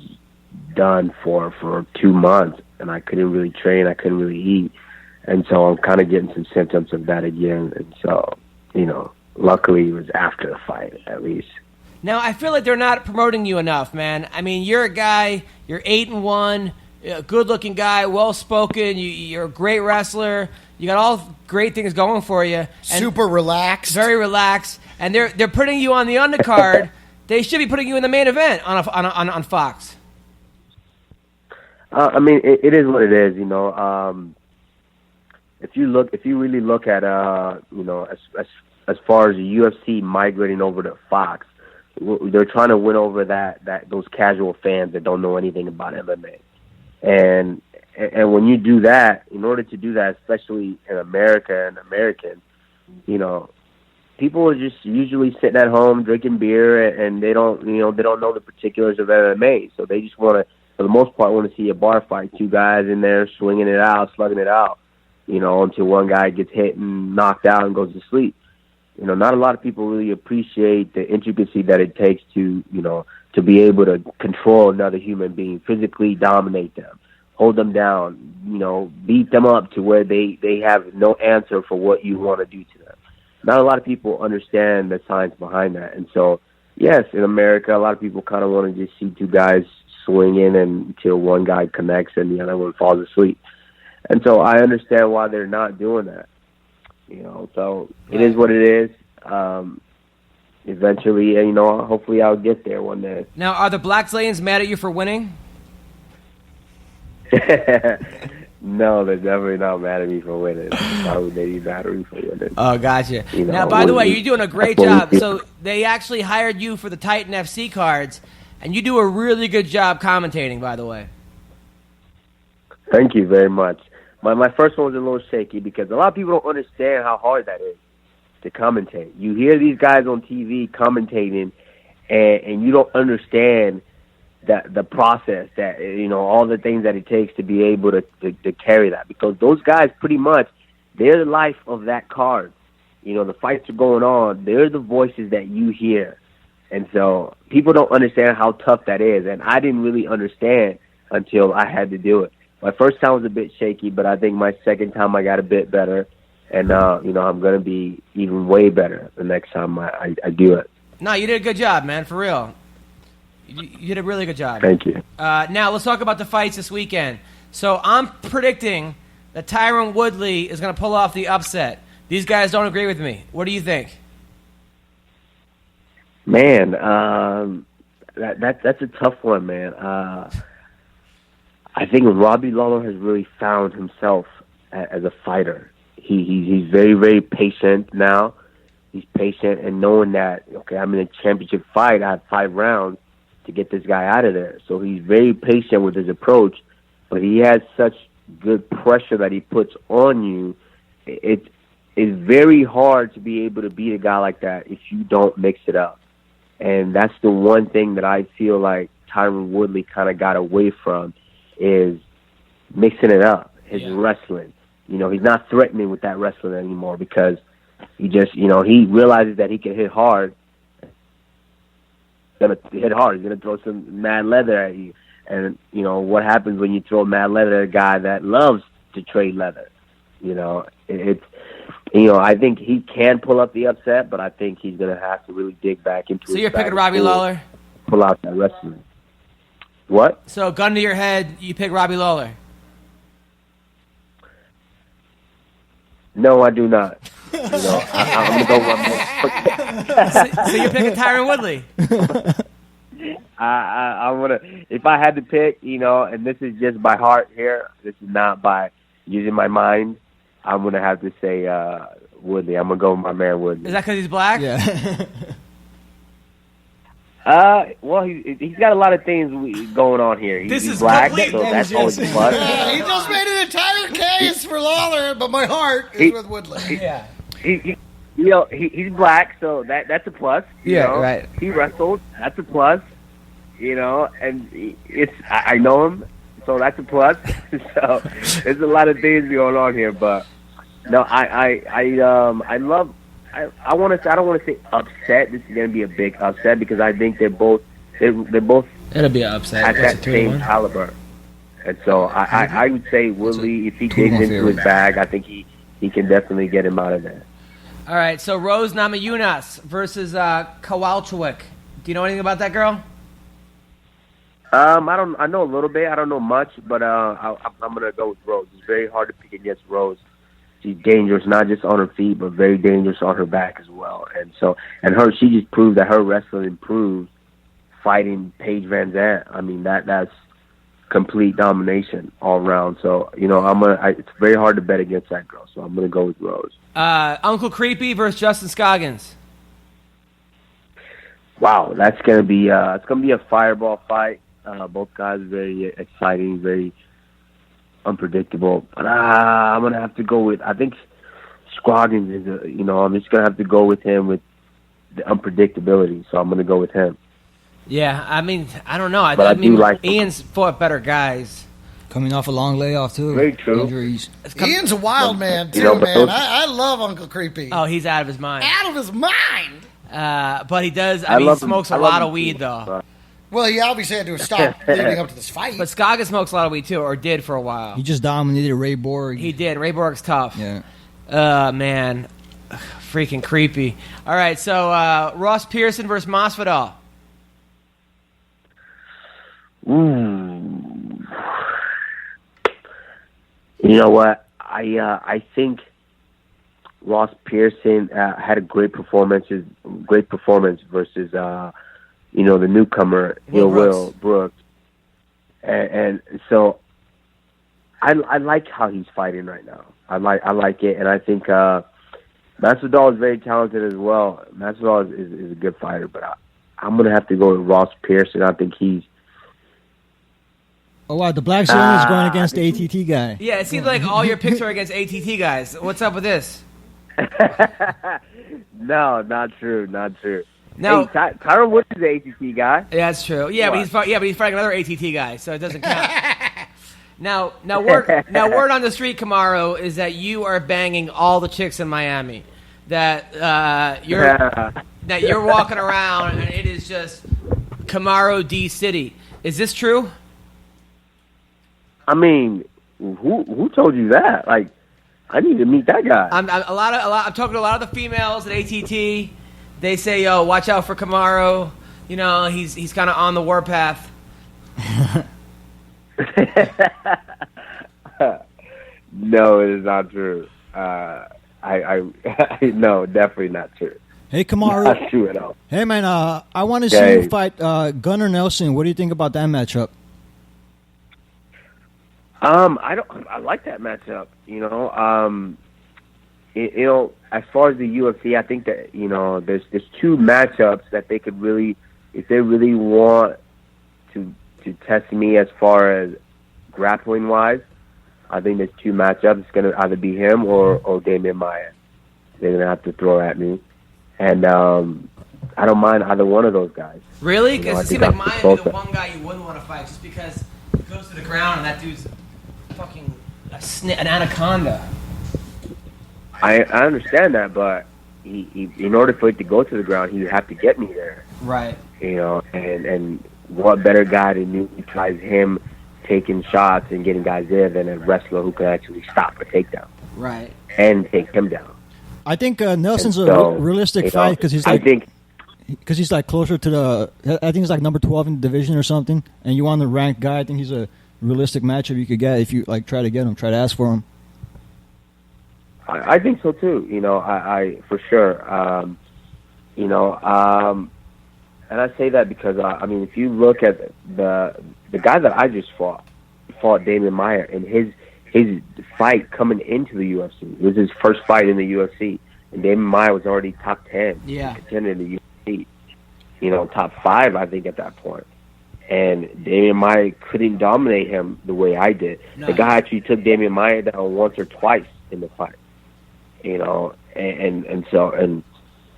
done for 2 months, and I couldn't really train. I couldn't really eat, and so I'm kind of getting some symptoms of that again. And so, luckily, it was after the fight, at least. Now, I feel like they're not promoting you enough, man. I mean, you're a guy, you're 8-1, a good-looking guy, well-spoken, you're a great wrestler, you got all great things going for you. Super relaxed. Very relaxed. And they're putting you on the undercard. They should be putting you in the main event on Fox. I mean, it is what it is, If you really look at, as far as the UFC migrating over to Fox, they're trying to win over those casual fans that don't know anything about MMA. And when you do that, in order to do that, especially in America and American, people are just usually sitting at home drinking beer, and they don't know the particulars of MMA. So they just want to, for the most part, want to see a bar fight, two guys in there swinging it out, slugging it out, until one guy gets hit and knocked out and goes to sleep. Not a lot of people really appreciate the intricacy that it takes to be able to control another human being, physically dominate them, hold them down, beat them up to where they have no answer for what you want to do to them. Not a lot of people understand the science behind that. And so, yes, in America, a lot of people kind of want to just see two guys swinging until one guy connects and the other one falls asleep. And so I understand why they're not doing that. So it is what it is. Eventually, hopefully I'll get there one day. Now, are the Blackzilians mad at you for winning? No, they're definitely not mad at me for winning. Why would they be mad at me for winning? Oh, gotcha. Now, by the way, you're doing a great job. So they actually hired you for the Titan FC cards, and you do a really good job commentating, by the way. Thank you very much. My first one was a little shaky because a lot of people don't understand how hard that is to commentate. You hear these guys on TV commentating, and you don't understand the process, that all the things that it takes to be able to carry that. Because those guys, pretty much, they're the life of that card. The fights are going on. They're the voices that you hear. And so people don't understand how tough that is. And I didn't really understand until I had to do it. My first time was a bit shaky, but I think my second time I got a bit better. And, I'm going to be even way better the next time I do it. No, you did a good job, man, for real. You did a really good job. Thank you. Now, let's talk about the fights this weekend. So I'm predicting that Tyron Woodley is going to pull off the upset. These guys don't agree with me. What do you think? Man, that's a tough one, man. I think Robbie Lawler has really found himself as a fighter. He's very, very patient now. He's patient and knowing that, okay, I'm in a championship fight. I have 5 rounds to get this guy out of there. So he's very patient with his approach, but he has such good pressure that he puts on you. It's very hard to be able to beat a guy like that if you don't mix it up. And that's the one thing that I feel like Tyron Woodley kind of got away from, is mixing it up, his wrestling. He's not threatening with that wrestling anymore because he just, he realizes that he can hit hard. He's going to hit hard. He's going to throw some mad leather at you. And, what happens when you throw mad leather at a guy that loves to trade leather? I think he can pull up the upset, but I think he's going to have to really dig back into it. So you're picking Robbie Lawler? Pull out that wrestling. What? So, gun to your head, you pick Robbie Lawler? No, I do not. I'm going to go with my So you're picking Tyron Woodley? I want to. If I had to pick, and this is just by heart here, this is not by using my mind, I'm going to have to say Woodley. I'm going to go with my man Woodley. Is that because he's black? Yeah. Well, he's got a lot of things going on here. He's black, so that's always a plus. Yeah, he just made an entire case for Lawler, but my heart is with Woodley. He's black, so that's a plus. Right. He wrestled, that's a plus. And I know him, so that's a plus. So there's a lot of things going on here, but no, I I want to. I don't want to say upset. This is going to be a big upset because I think they're both It'll be an upset. at that same caliber. And so I would say Woodley, if he digs into his bag, I think he can definitely get him out of there. All right, so Rose Namajunas versus Kowalczyk. Do you know anything about that girl? I know a little bit. I don't know much, but I'm gonna go with Rose. It's very hard to pick against Rose. She's dangerous, not just on her feet, but very dangerous on her back as well. And so, she just proved that her wrestling improved fighting Paige Van Zandt. I mean, that's complete domination all around. So, it's very hard to bet against that girl. So I'm gonna go with Rose. Uncle Creepy versus Justin Scoggins. Wow, that's gonna be a fireball fight. Both guys are very exciting, very unpredictable. But I'm gonna have to go with. I think Scoggins is I'm just gonna have to go with him with the unpredictability. So I'm gonna go with him. Yeah, I mean, I don't know. I do like Ian's fought better guys. Coming off a long layoff, too. Very true. Injuries. Ian's a wild man, too, man. I love Uncle Creepy. Oh, he's out of his mind. Out of his mind? But he does, he smokes a lot of weed, though. Well, he obviously had to stop leading up to this fight. But Scoggins smokes a lot of weed, too, or did for a while. He just dominated Ray Borg. He did. Ray Borg's tough. Yeah. Man. Freaking creepy. All right, so Ross Pearson versus Masvidal. Ooh. You know what? I think Ross Pearson had a great performance versus the newcomer Will Brooks, and so I like how he's fighting right now. I like it, and I think Masvidal is very talented as well. Masvidal is a good fighter, but I'm gonna have to go with Ross Pearson. I think he's. Oh, wow, the Black Zone is going against the ATT guy. Yeah, it seems like all your picks are against ATT guys. What's up with this? No, not true. No, hey, Tyron Wood is the ATT guy. Yeah, that's true. Yeah, but he's fighting another ATT guy, so it doesn't count. Now, word on the street, Kamaru, is that you are banging all the chicks in Miami. That you're walking around and it is just Kamaru D City. Is this true? I mean, who told you that? Like, I need to meet that guy. I'm talking to a lot of the females at ATT. They say, "Yo, watch out for Kamaru. He's kind of on the warpath." No, it is not true. No, definitely not true. Hey, Kamaru. Not true at all. Hey, man, I want to see you fight Gunnar Nelson. What do you think about that matchup? I like that matchup. As far as the UFC, I think that there's two matchups that they could really, if they really want to test me as far as grappling wise. I think there's two matchups. It's gonna either be him or Damian Maia. They're gonna have to throw at me, and I don't mind either one of those guys. Really? Because it seems like Maia would be the one guy you wouldn't want to fight, just because he goes to the ground and that dude's fucking an anaconda. I understand that, but he in order for it to go to the ground, he would have to get me there. Right. And what better guy to neutralize him taking shots and getting guys there than a wrestler who can actually stop a takedown. Right. And take him down. I think Nelson's a realistic fight because he's like closer to the. I think he's like number 12 in the division or something, and you want the ranked guy. I think he's a realistic matchup you could get if you try to get him, try to ask for him. I think so too. I for sure. And I say that because if you look at the guy that I just fought Damian Maia, and his fight coming into the UFC, it was his first fight in the UFC, and Damian Maia was already top 10 contender in the UFC. Top 5, I think, at that point. And Damian Maia couldn't dominate him the way I did. No. The guy actually took Damian Maia down once or twice in the fight. And so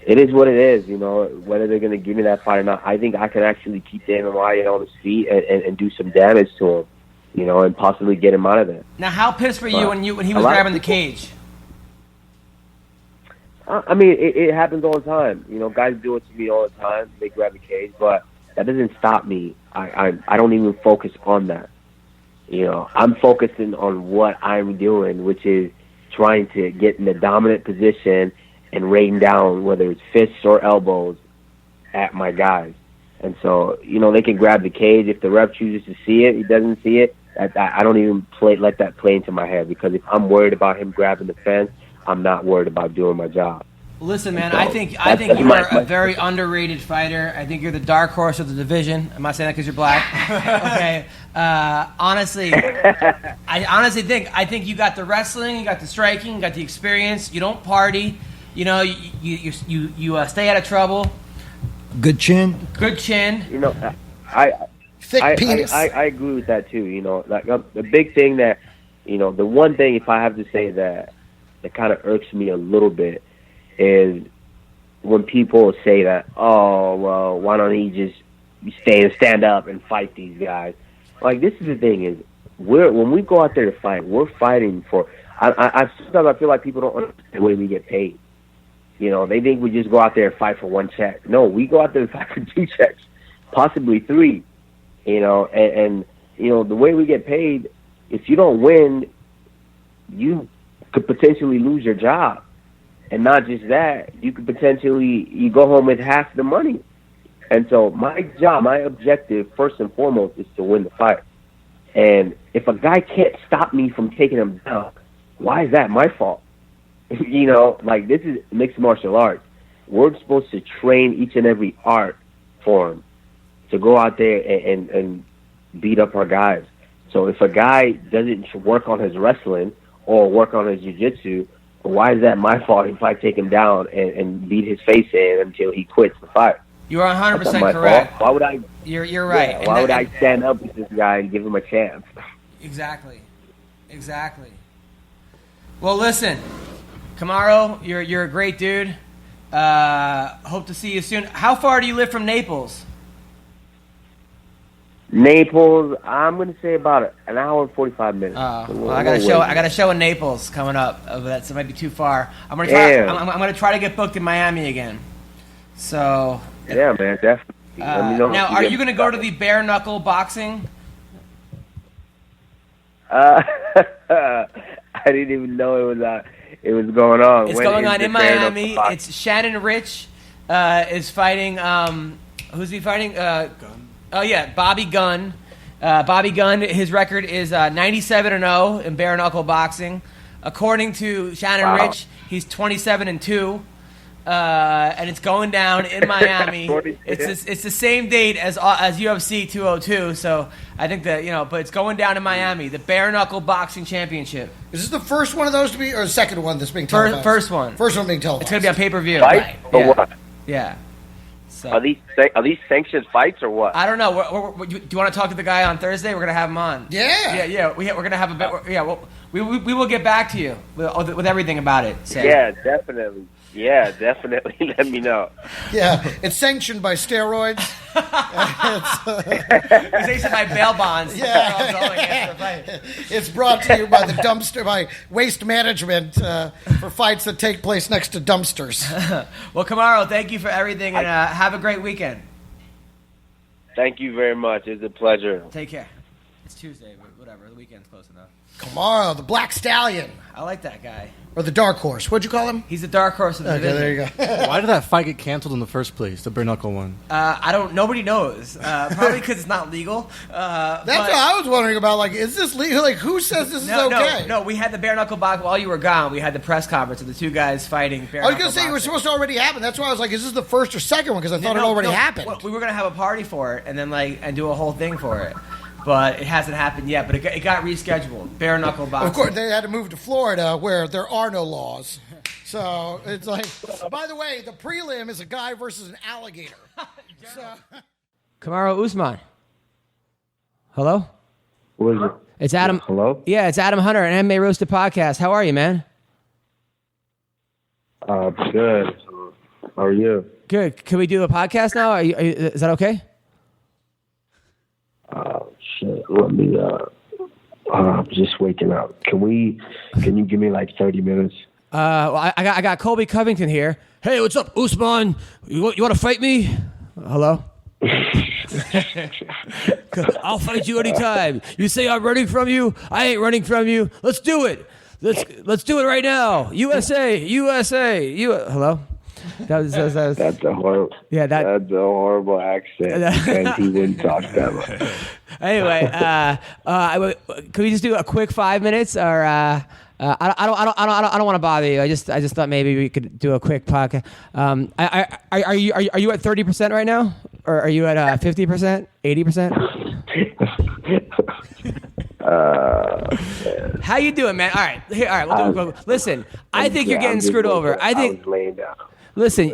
it is what it is, whether they're going to give me that fight or not. I think I can actually keep Damian Maia on his feet and do some damage to him, and possibly get him out of there. Now, how pissed were you when he was grabbing the cage? I mean, it happens all the time. You know, guys do it to me all the time. They grab the cage, but that doesn't stop me. I don't even focus on that. You know, I'm focusing on what I'm doing, which is trying to get in the dominant position and rain down, whether it's fists or elbows, at my guys. And so, you know, they can grab the cage. If the ref chooses to see it, he doesn't see it. I don't even let that play into my head, because if I'm worried about him grabbing the fence, I'm not worried about doing my job. Listen, man, I think you are a very underrated fighter. I think you're the dark horse of the division. I'm not saying that because you're black. Okay. Honestly, I think you got the wrestling, you got the striking, you got the experience. You don't party. You know, you stay out of trouble. Good chin. Good chin. You know, thick penis. I agree with that too. You know, like the big thing that, you know, the one thing, if I have to say that kind of irks me a little bit, is when people say that, oh, well, why don't he just stand up and fight these guys? Like, this is the thing, is when we go out there to fight, we're fighting for. Sometimes I feel like people don't understand the way we get paid. You know, they think we just go out there and fight for one check. No, we go out there and fight for 2 checks, possibly 3. You know, and you know, the way we get paid, if you don't win, you could potentially lose your job. And not just that, you could you go home with half the money. And so my job, my objective, first and foremost, is to win the fight. And if a guy can't stop me from taking him down, why is that my fault? You know, like, this is mixed martial arts. We're supposed to train each and every art form to go out there and beat up our guys. So if a guy doesn't work on his wrestling or work on his jiu-jitsu, why is that my fault if I take him down and beat his face in until he quits the fight? You are 100% correct. Fault. Why would I? You're right. Yeah, why would I stand up with this guy and give him a chance? Exactly. Well, listen, Kamaru, you're a great dude. Hope to see you soon. How far do you live from Naples? Naples, I'm going to say about an hour and 45 minutes. Well, I got a show in Naples coming up. That might be too far. I'm going to try to get booked in Miami again. So yeah, man, definitely. Let me know. Now, are you going to go to the bare knuckle boxing? I didn't even know it was going on. It's going on in Miami. It's Shannon Rich is fighting. Who's he fighting? Oh yeah, Bobby Gunn. Bobby Gunn. His record is 97-0 in bare knuckle boxing. According to Shannon Rich, he's 27-2. And it's going down in Miami. It's the same date as UFC 202. So I think that, but it's going down in Miami. The bare knuckle boxing championship. Is this the first one of those to be, or the second one that's being televised? First one. First one being televised. It's going to be on pay-per-view. Fight or what? Yeah. So. Are these sanctioned fights or what? I don't know. Do you want to talk to the guy on Thursday? We're going to have him on. Yeah. We're going to have a bit. Yeah. Well, we will get back to you with everything about it. So. Yeah, definitely. Yeah, definitely. Let me know. Yeah, it's sanctioned by steroids. It's sanctioned by bail bonds. Yeah. It's brought to you by by Waste Management for fights that take place next to dumpsters. Well, Kamaru, thank you for everything, and have a great weekend. Thank you very much. It's a pleasure. Take care. It's Tuesday, but whatever. The weekend's close enough. Kamaru, the Black Stallion. I like that guy. Or the Dark Horse. What'd you call him? He's the Dark Horse of the division. There you go. Why did that fight get canceled in the first place, the bare knuckle one? Nobody knows. Probably because it's not legal. That's what I was wondering about. Like, is this legal? Like, who says this is okay? No, we had the bare knuckle box while you were gone. We had the press conference of the two guys fighting bare knuckle. I was going to say it was supposed to already happen. That's why I was like, is this the first or second one? Because I thought it already happened. Well, we were going to have a party for it and then and do a whole thing for it. But it hasn't happened yet. But it got rescheduled. Bare knuckle boxing. Of course, they had to move to Florida where there are no laws. So it's like, by the way, the prelim is a guy versus an alligator. Kamaru Usman. Hello? What is it? It's Adam. Hello? Yeah, it's Adam Hunter, an MMA Roasted podcast. How are you, man? Good. How are you? Good. Can we do a podcast now? Is that okay? Shit. Let me. I'm just waking up. Can you give me like 30 minutes? Well, I got Colby Covington here. Hey, what's up, Usman? You want to fight me? Hello? I'll fight you anytime. You say I'm running from you, I ain't running from you. Let's do it. Let's do it right now. USA. Hello? That's a horrible. Yeah, that's a horrible accent. And he didn't talk that much. Anyway, could we just do a quick 5 minutes, or I don't want to bother you. I just thought maybe we could do a quick podcast. Are you at 30% right now, or are you at 50%, 80%? How you doing, man? All right. Listen, I think you're getting screwed over. I was laying down. Listen.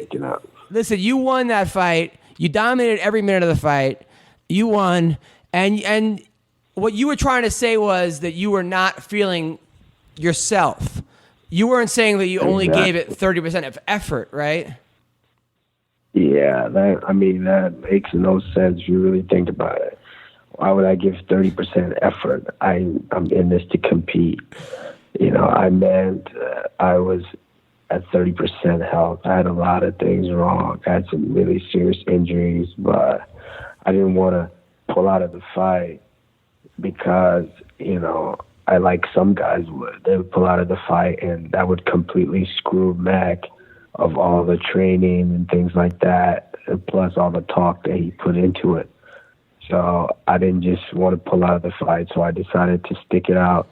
You won that fight. You dominated every minute of the fight. You won, and what you were trying to say was that you were not feeling yourself. You weren't saying that you only gave it 30% of effort, right? Yeah, that makes no sense if you really think about it. Why would I give 30% effort? I'm in this to compete. I meant I was at 30% health. I had a lot of things wrong. I had some really serious injuries, but I didn't want to pull out of the fight because, I like some guys would. They would pull out of the fight, and that would completely screw Mac of all the training and things like that, and plus all the talk that he put into it. So I didn't just want to pull out of the fight, so I decided to stick it out,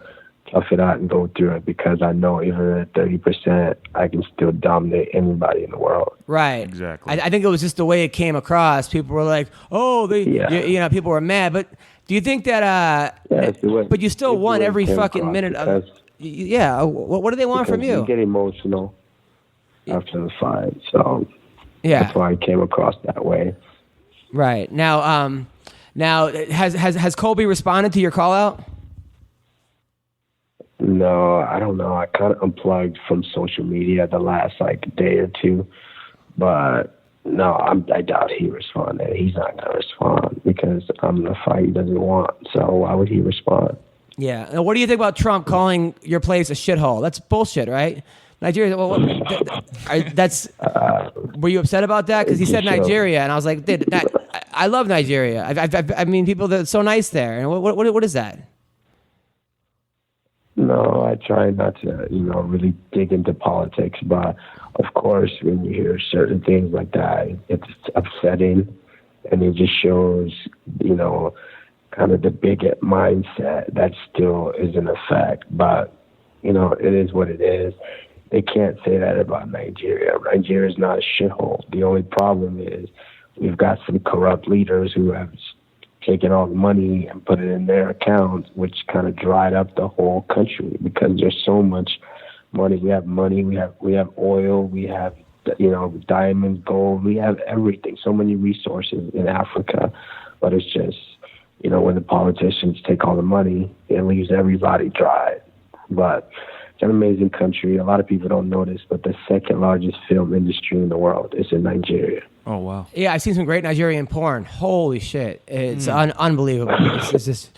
tough it out, and go through it because I know even at 30%, I can still dominate anybody in the world. Right. Exactly. I think it was just the way it came across. People were like, "Oh, people were mad." But do you think that? But you still won every fucking minute of. Yeah. What do they want from you? You get emotional after the fight, so that's why I came across that way. Right. Now, has Colby responded to your call out? No, I don't know. I kind of unplugged from social media the last day or two, but no, I doubt he responded. He's not going to respond because I'm the fight he doesn't want. So why would he respond? Yeah. Now, what do you think about Trump calling your place a shithole? That's bullshit, right? Nigeria. Well, were you upset about that? Because he said Nigeria, and I was like, dude, I love Nigeria. I mean, people that are so nice there. And what is that? No, I try not to, really dig into politics. But of course, when you hear certain things like that, it's upsetting, and it just shows, kind of the bigot mindset that still is in effect. But it is what it is. They can't say that about Nigeria. Nigeria is not a shithole. The only problem is we've got some corrupt leaders who have taken all the money and put it in their accounts, which kind of dried up the whole country because there's so much money. We have money. We have oil. We have diamonds, gold. We have everything. So many resources in Africa, but it's just when the politicians take all the money, it leaves everybody dry. But it's an amazing country. A lot of people don't notice, but the second largest film industry in the world is in Nigeria. Oh, wow. Yeah, I've seen some great Nigerian porn. Holy shit. It's unbelievable. It's just...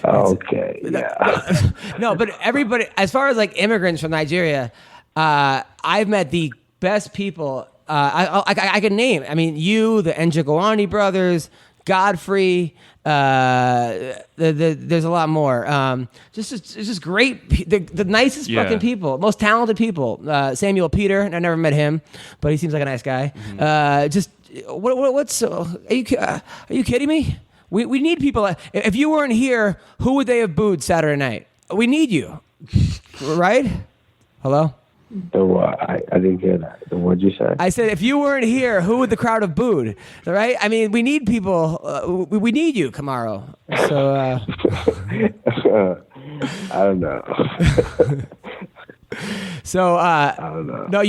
Okay, yeah. No, but everybody, as far as immigrants from Nigeria, I've met the best people I can name. I mean, you, the Njagowani brothers, Godfrey, there's a lot more. Just great, the nicest fucking people, most talented people. Samuel Peter, I never met him, but he seems like a nice guy. What's are you kidding me? We need people. If you weren't here, who would they have booed Saturday night? We need you, right? Hello. I didn't hear that. What'd you say? I said, if you weren't here, who would the crowd have booed? Right? I mean, we need people. We need you, Camaro. So, I don't know. So, I don't know. No,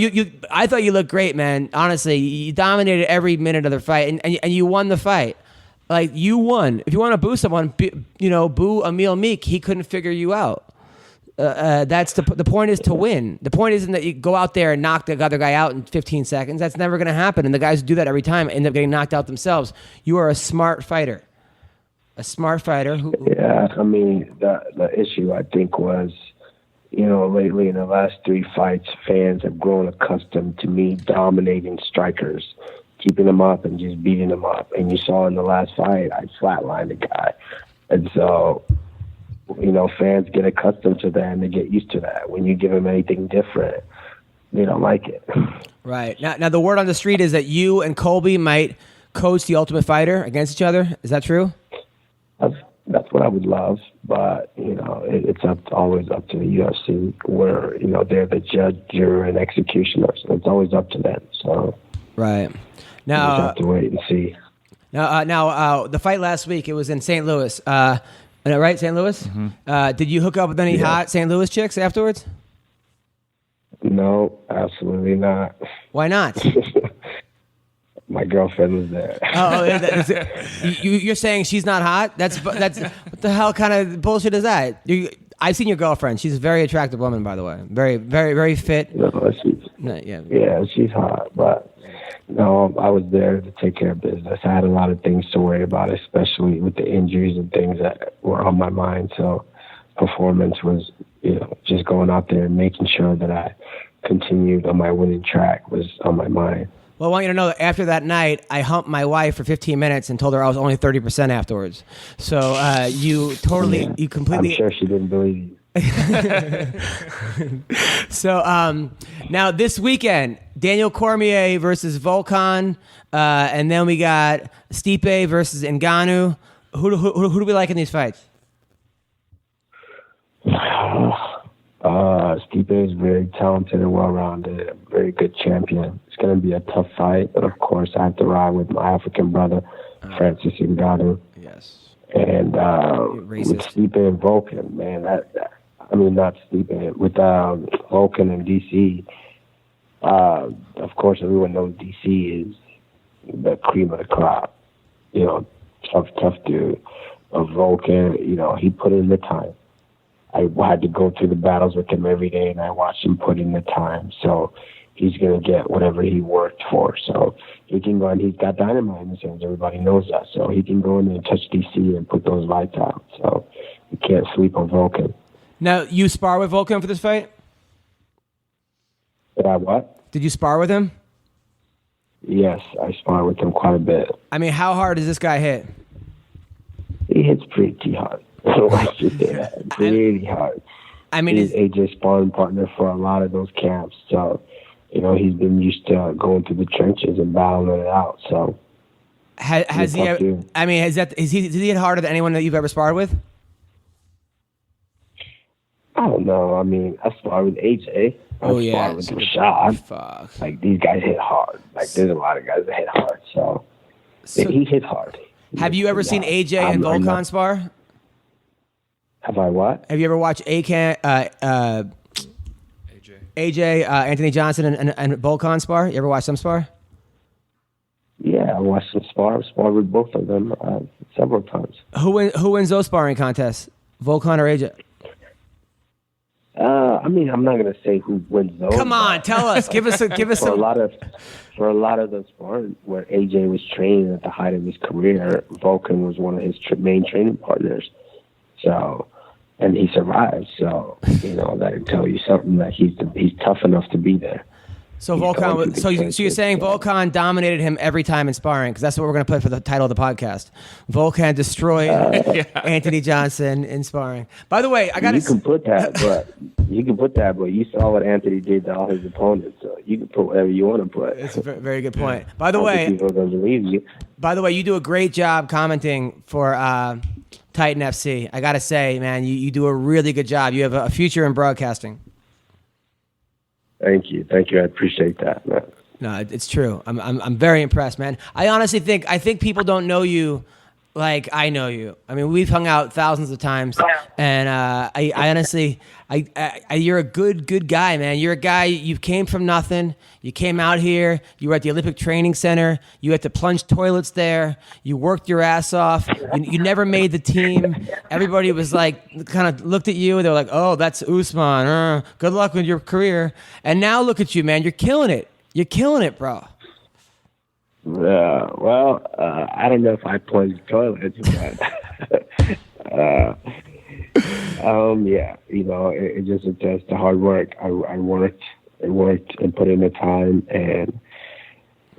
I thought you looked great, man. Honestly, you dominated every minute of the fight, and you won the fight. You won. If you want to boo someone, boo Emil Meek. He couldn't figure you out. That's the point is to win. The point isn't that you go out there and knock the other guy out in 15 seconds. That's never going to happen. And the guys who do that every time end up getting knocked out themselves. You are a smart fighter. A smart fighter. Yeah, I mean, the issue I think was, lately in the last 3 fights, fans have grown accustomed to me dominating strikers, keeping them up and just beating them up. And you saw in the last fight, I flatlined the guy. And so, fans get accustomed to that and they get used to that. When you give them anything different, they don't like it. Right. Now the word on the street is that you and Colby might coach the Ultimate Fighter against each other. Is that true? That's what I would love, but it's always up to the UFC, where they're the judge, juror, and executioner. So it's always up to them. So right now, we just have to wait and see. Now, the fight last week, it was in St. Louis. Right, St. Louis. Mm-hmm. Did you hook up with any hot St. Louis chicks afterwards? No, absolutely not. Why not? My girlfriend was there. You're saying she's not hot? That's what the hell kind of bullshit is that? I've seen your girlfriend. She's a very attractive woman, by the way. Very, very, very fit. Yeah, she's hot, but no, I was there to take care of business. I had a lot of things to worry about, especially with the injuries and things that were on my mind. So performance was, just going out there and making sure that I continued on my winning track was on my mind. Well, I want you to know that after that night, I humped my wife for 15 minutes and told her I was only 30% afterwards. So you completely... I'm sure she didn't believe you. So now this weekend, Daniel Cormier versus Volkan, and then we got Stipe versus Ngannou. Who do we like in these fights? Stipe is very talented and well-rounded, a very good champion. It's going to be a tough fight, but of course I have to ride with my African brother, Francis Ngannou. Yes. And with Stipe and Volkan, man, not Stipe, with Volkan and DC, of course everyone knows DC is the cream of the crop. Tough dude. Volkan, he put in the time. I had to go through the battles with him every day, and I watched him put in the time. So he's going to get whatever he worked for. So he can go, and he's got dynamite in his hands. Everybody knows that. So he can go in and touch DC and put those lights out. So you can't sleep on Volkan. Now, you spar with Volkan for this fight? Did I what? Did you spar with him? Yes, I spar with him quite a bit. I mean, how hard does this guy hit? He hits pretty hard. Really hard. I mean, he's AJ's sparring partner for a lot of those camps, so he's been used to going through the trenches and battling it out. So has he? I mean, is he hit harder than anyone that you've ever sparred with? I don't know. I mean, I sparred with AJ. I sparred with Rashad. Fuck. Like, these guys hit hard. Like, there's a lot of guys that hit hard. So he hit hard. Have you ever seen AJ and Volkan spar? Have I what? Have you ever watched AJ, Anthony Johnson and Volkan spar? You ever watch them spar? Yeah, I watched them spar with both of them several times. Who wins those sparring contests, Volkan or AJ? I'm not gonna say who wins those. Come on, tell us. Give us some. For a lot of the sparring where AJ was training at the height of his career, Volkan was one of his main training partners. So, and he survived. So, that would tell you something, that he's tough enough to be there. So Volkan. So you're saying Volkan dominated him every time in sparring, because that's what we're going to put for the title of the podcast. Volkan destroyed Anthony Johnson in sparring. By the way, I got You can put that, but you saw what Anthony did to all his opponents. So you can put whatever you want to put. It's a very good point. By the way, people don't believe you. By the way, you do a great job commenting for Titan FC. I got to say, man, you do a really good job. You have a future in broadcasting. Thank you. I appreciate that, man. No, it's true. I'm very impressed, man. I honestly think people don't know you like I know you. I mean, we've hung out thousands of times, and I honestly, you're a good guy, man. You're a guy. You came from nothing. You came out here. You were at the Olympic Training Center. You had to plunge toilets there. You worked your ass off. You never made the team. Everybody was like, kind of looked at you. They were like, "Oh, that's Usman. Good luck with your career." And now look at you, man. You're killing it. You're killing it, bro. I don't know if I plunged toilets, but Yeah, it just attests to hard work. I worked and put in the time, and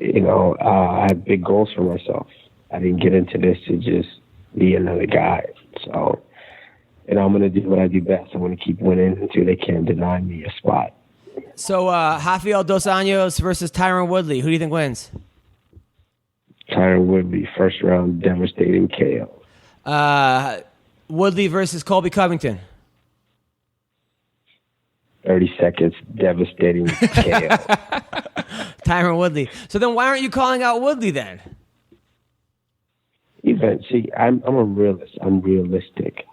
I have big goals for myself. I didn't get into this to just be another guy. So, I'm going to do what I do best. I'm going to keep winning until they can't deny me a spot. So, Rafael Dos Anjos versus Tyron Woodley. Who do you think wins? Tyron Woodley, first round, devastating KO. Woodley versus Colby Covington. 30 seconds, devastating KO. Tyron Woodley. So then why aren't you calling out Woodley then? See, I'm a realist. I'm realistic.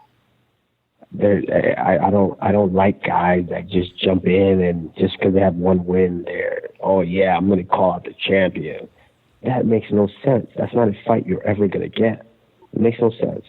I don't like guys that just jump in and just because they have one win, I'm going to call out the champion. That makes no sense. That's not a fight you're ever going to get. It makes no sense.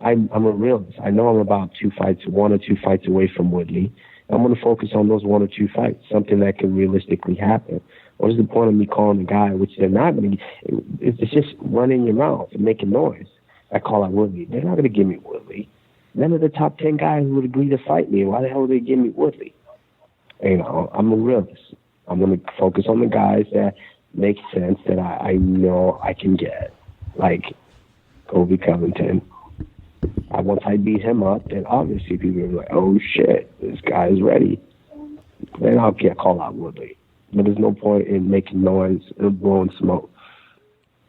I'm a realist. I know I'm about 1 or 2 fights away from Woodley. I'm going to focus on those 1 or 2 fights, something that can realistically happen. What is the point of me calling a guy, which they're not going to? It's just running your mouth and making noise. I call out Woodley. They're not going to give me Woodley. None of the top 10 guys would agree to fight me. Why the hell would they give me Woodley? I'm a realist. I'm going to focus on the guys that make sense that I know I can get, like Colby Covington. Once I beat him up, then obviously people will be like, oh shit, this guy is ready. Then I'll call out Woodley. But there's no point in making noise and blowing smoke.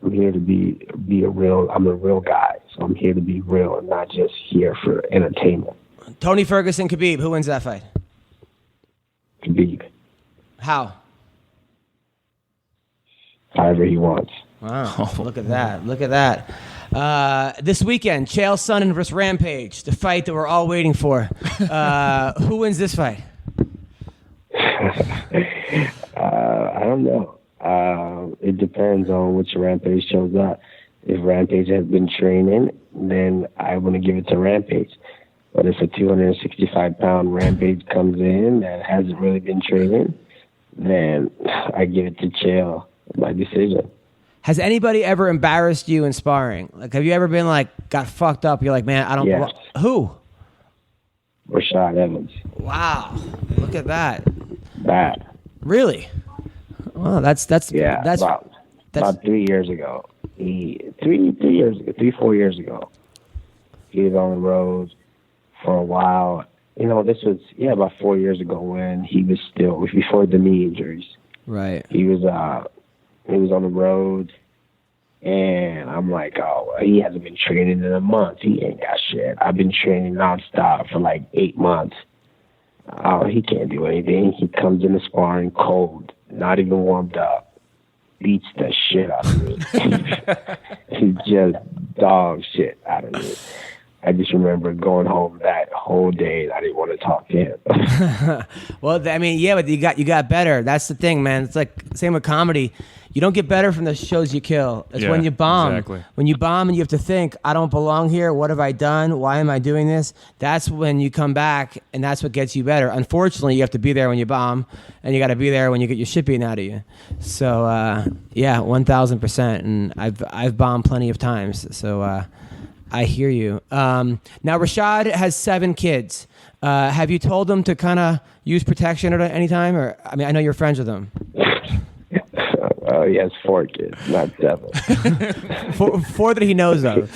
I'm here to be I'm a real guy. So I'm here to be real and not just here for entertainment. Tony Ferguson, Khabib. Who wins that fight? Khabib. How? However he wants. Wow, look at that. This weekend, Chael Sonnen versus Rampage, the fight that we're all waiting for. Who wins this fight? I don't know. It depends on which Rampage shows up. If Rampage has been training, then I want to give it to Rampage. But if a 265-pound Rampage comes in that hasn't really been training, then I give it to Chael. My decision. Has anybody ever embarrassed you in sparring? Like, have you ever been got fucked up? You're like, man, I don't. Yes. Who? Rashad Evans. Wow, look at that. Bad. Really? Well, that's about 3 years ago. 4 years ago. He was on the road for a while. This was about 4 years ago when he was still before the knee injuries. Right. He was on the road, and I'm like, he hasn't been training in a month. He ain't got shit. I've been training nonstop for 8 months. He can't do anything. He comes in the sparring cold, not even warmed up, beats the shit out of me. He just dog shit out of me. I just remember going home that whole day and I didn't want to talk to him. Well, but you got better. That's the thing, man. It's like same with comedy. You don't get better from the shows you kill. It's when you bomb. Exactly. When you bomb and you have to think, I don't belong here. What have I done? Why am I doing this? That's when you come back, and that's what gets you better. Unfortunately, you have to be there when you bomb, and you got to be there when you get your shit beaten out of you. So, 1,000%. And I've bombed plenty of times. So, I hear you. Now, Rashad has 7 kids. Have you told them to kind of use protection at any time? Or I know you're friends with them. Oh, he has 4 kids, not 7. 4 that he knows of.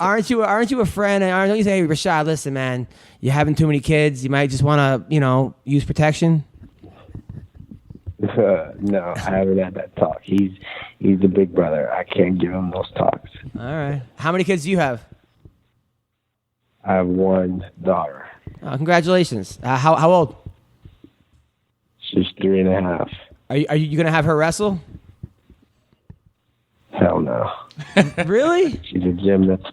Aren't you a friend? And don't you say, hey, Rashad, listen, man, you're having too many kids. You might just want to, use protection. No, I haven't had that talk. He's the big brother. I can't give him those talks. All right. How many kids do you have? I have 1 daughter. Oh, congratulations. How old? She's 3.5. Are you gonna have her wrestle? Hell no. Really? She's a gymnast.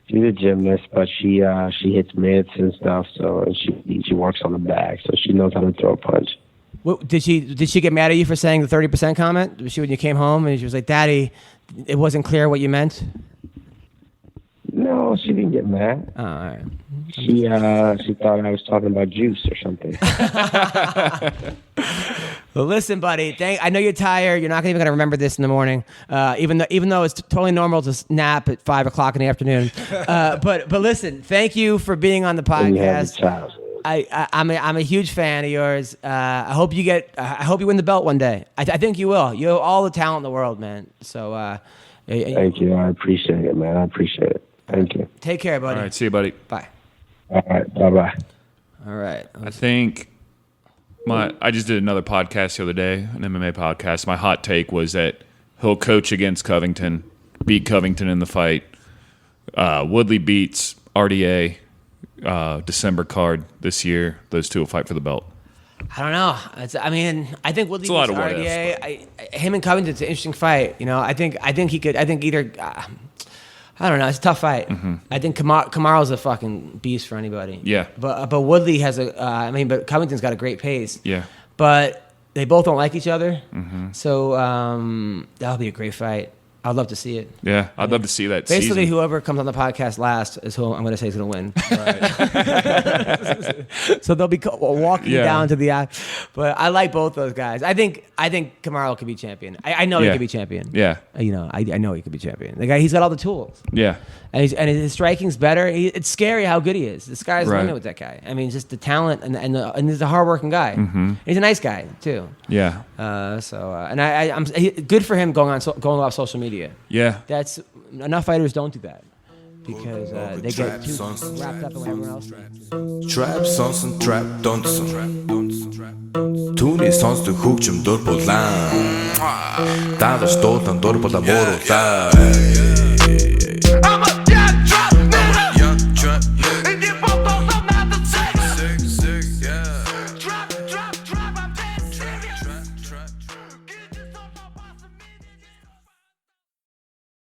She's a gymnast, but she hits mitts and stuff. So she works on the bag, so she knows how to throw a punch. What, did she get mad at you for saying the 30% comment? Was she when you came home and she was like, "Daddy, it wasn't clear what you meant"? No, she didn't get mad. Oh, all right. She thought I was talking about juice or something. Well, listen, buddy. I know you're tired. You're not even going to remember this in the morning, even though it's totally normal to nap at 5 o'clock in the afternoon. But listen, thank you for being on the podcast. I'm a huge fan of yours. I hope you win the belt one day. I think you will. You have all the talent in the world, man. So thank you. I appreciate it, man. I appreciate it. Thank you. Take care, buddy. All right, see you, buddy. Bye. All right, bye-bye. All right. I think I just did another podcast the other day, an MMA podcast. My hot take was that he'll coach against Covington, beat Covington in the fight. Woodley beats RDA, December card this year. Those two will fight for the belt. I don't know. I think Woodley beats RDA. Him and Covington's an interesting fight. I think he could. I think either. I don't know. It's a tough fight. Mm-hmm. I think Kamaru's a fucking beast for anybody. Yeah. But Woodley has but Covington's got a great pace. Yeah. But they both don't like each other. Mm-hmm. So that'll be a great fight. I'd love to see it. Yeah, I'd love to see that. Basically, season. whoever comes on the podcast last is who I'm going to say is going to win. Right. So they'll be walking down to the eye. But I like both those guys. I think Kamaru could be champion. I know he could be champion. Yeah. I know he could be champion. The guy, he's got all the tools. Yeah. And his striking's better. It's scary how good he is. The sky's the limit with that guy. I mean, just the talent and he's a hardworking guy. Mm-hmm. He's a nice guy too. Yeah. I'm good for him going off social media. Yeah. That's enough fighters don't do that because they get too wrapped up in what everyone else does. Trap sonsen trap dansen. Түүний сонсдог хөгжим дур булаан. Даалж дуулан дур булаа мууруулаа.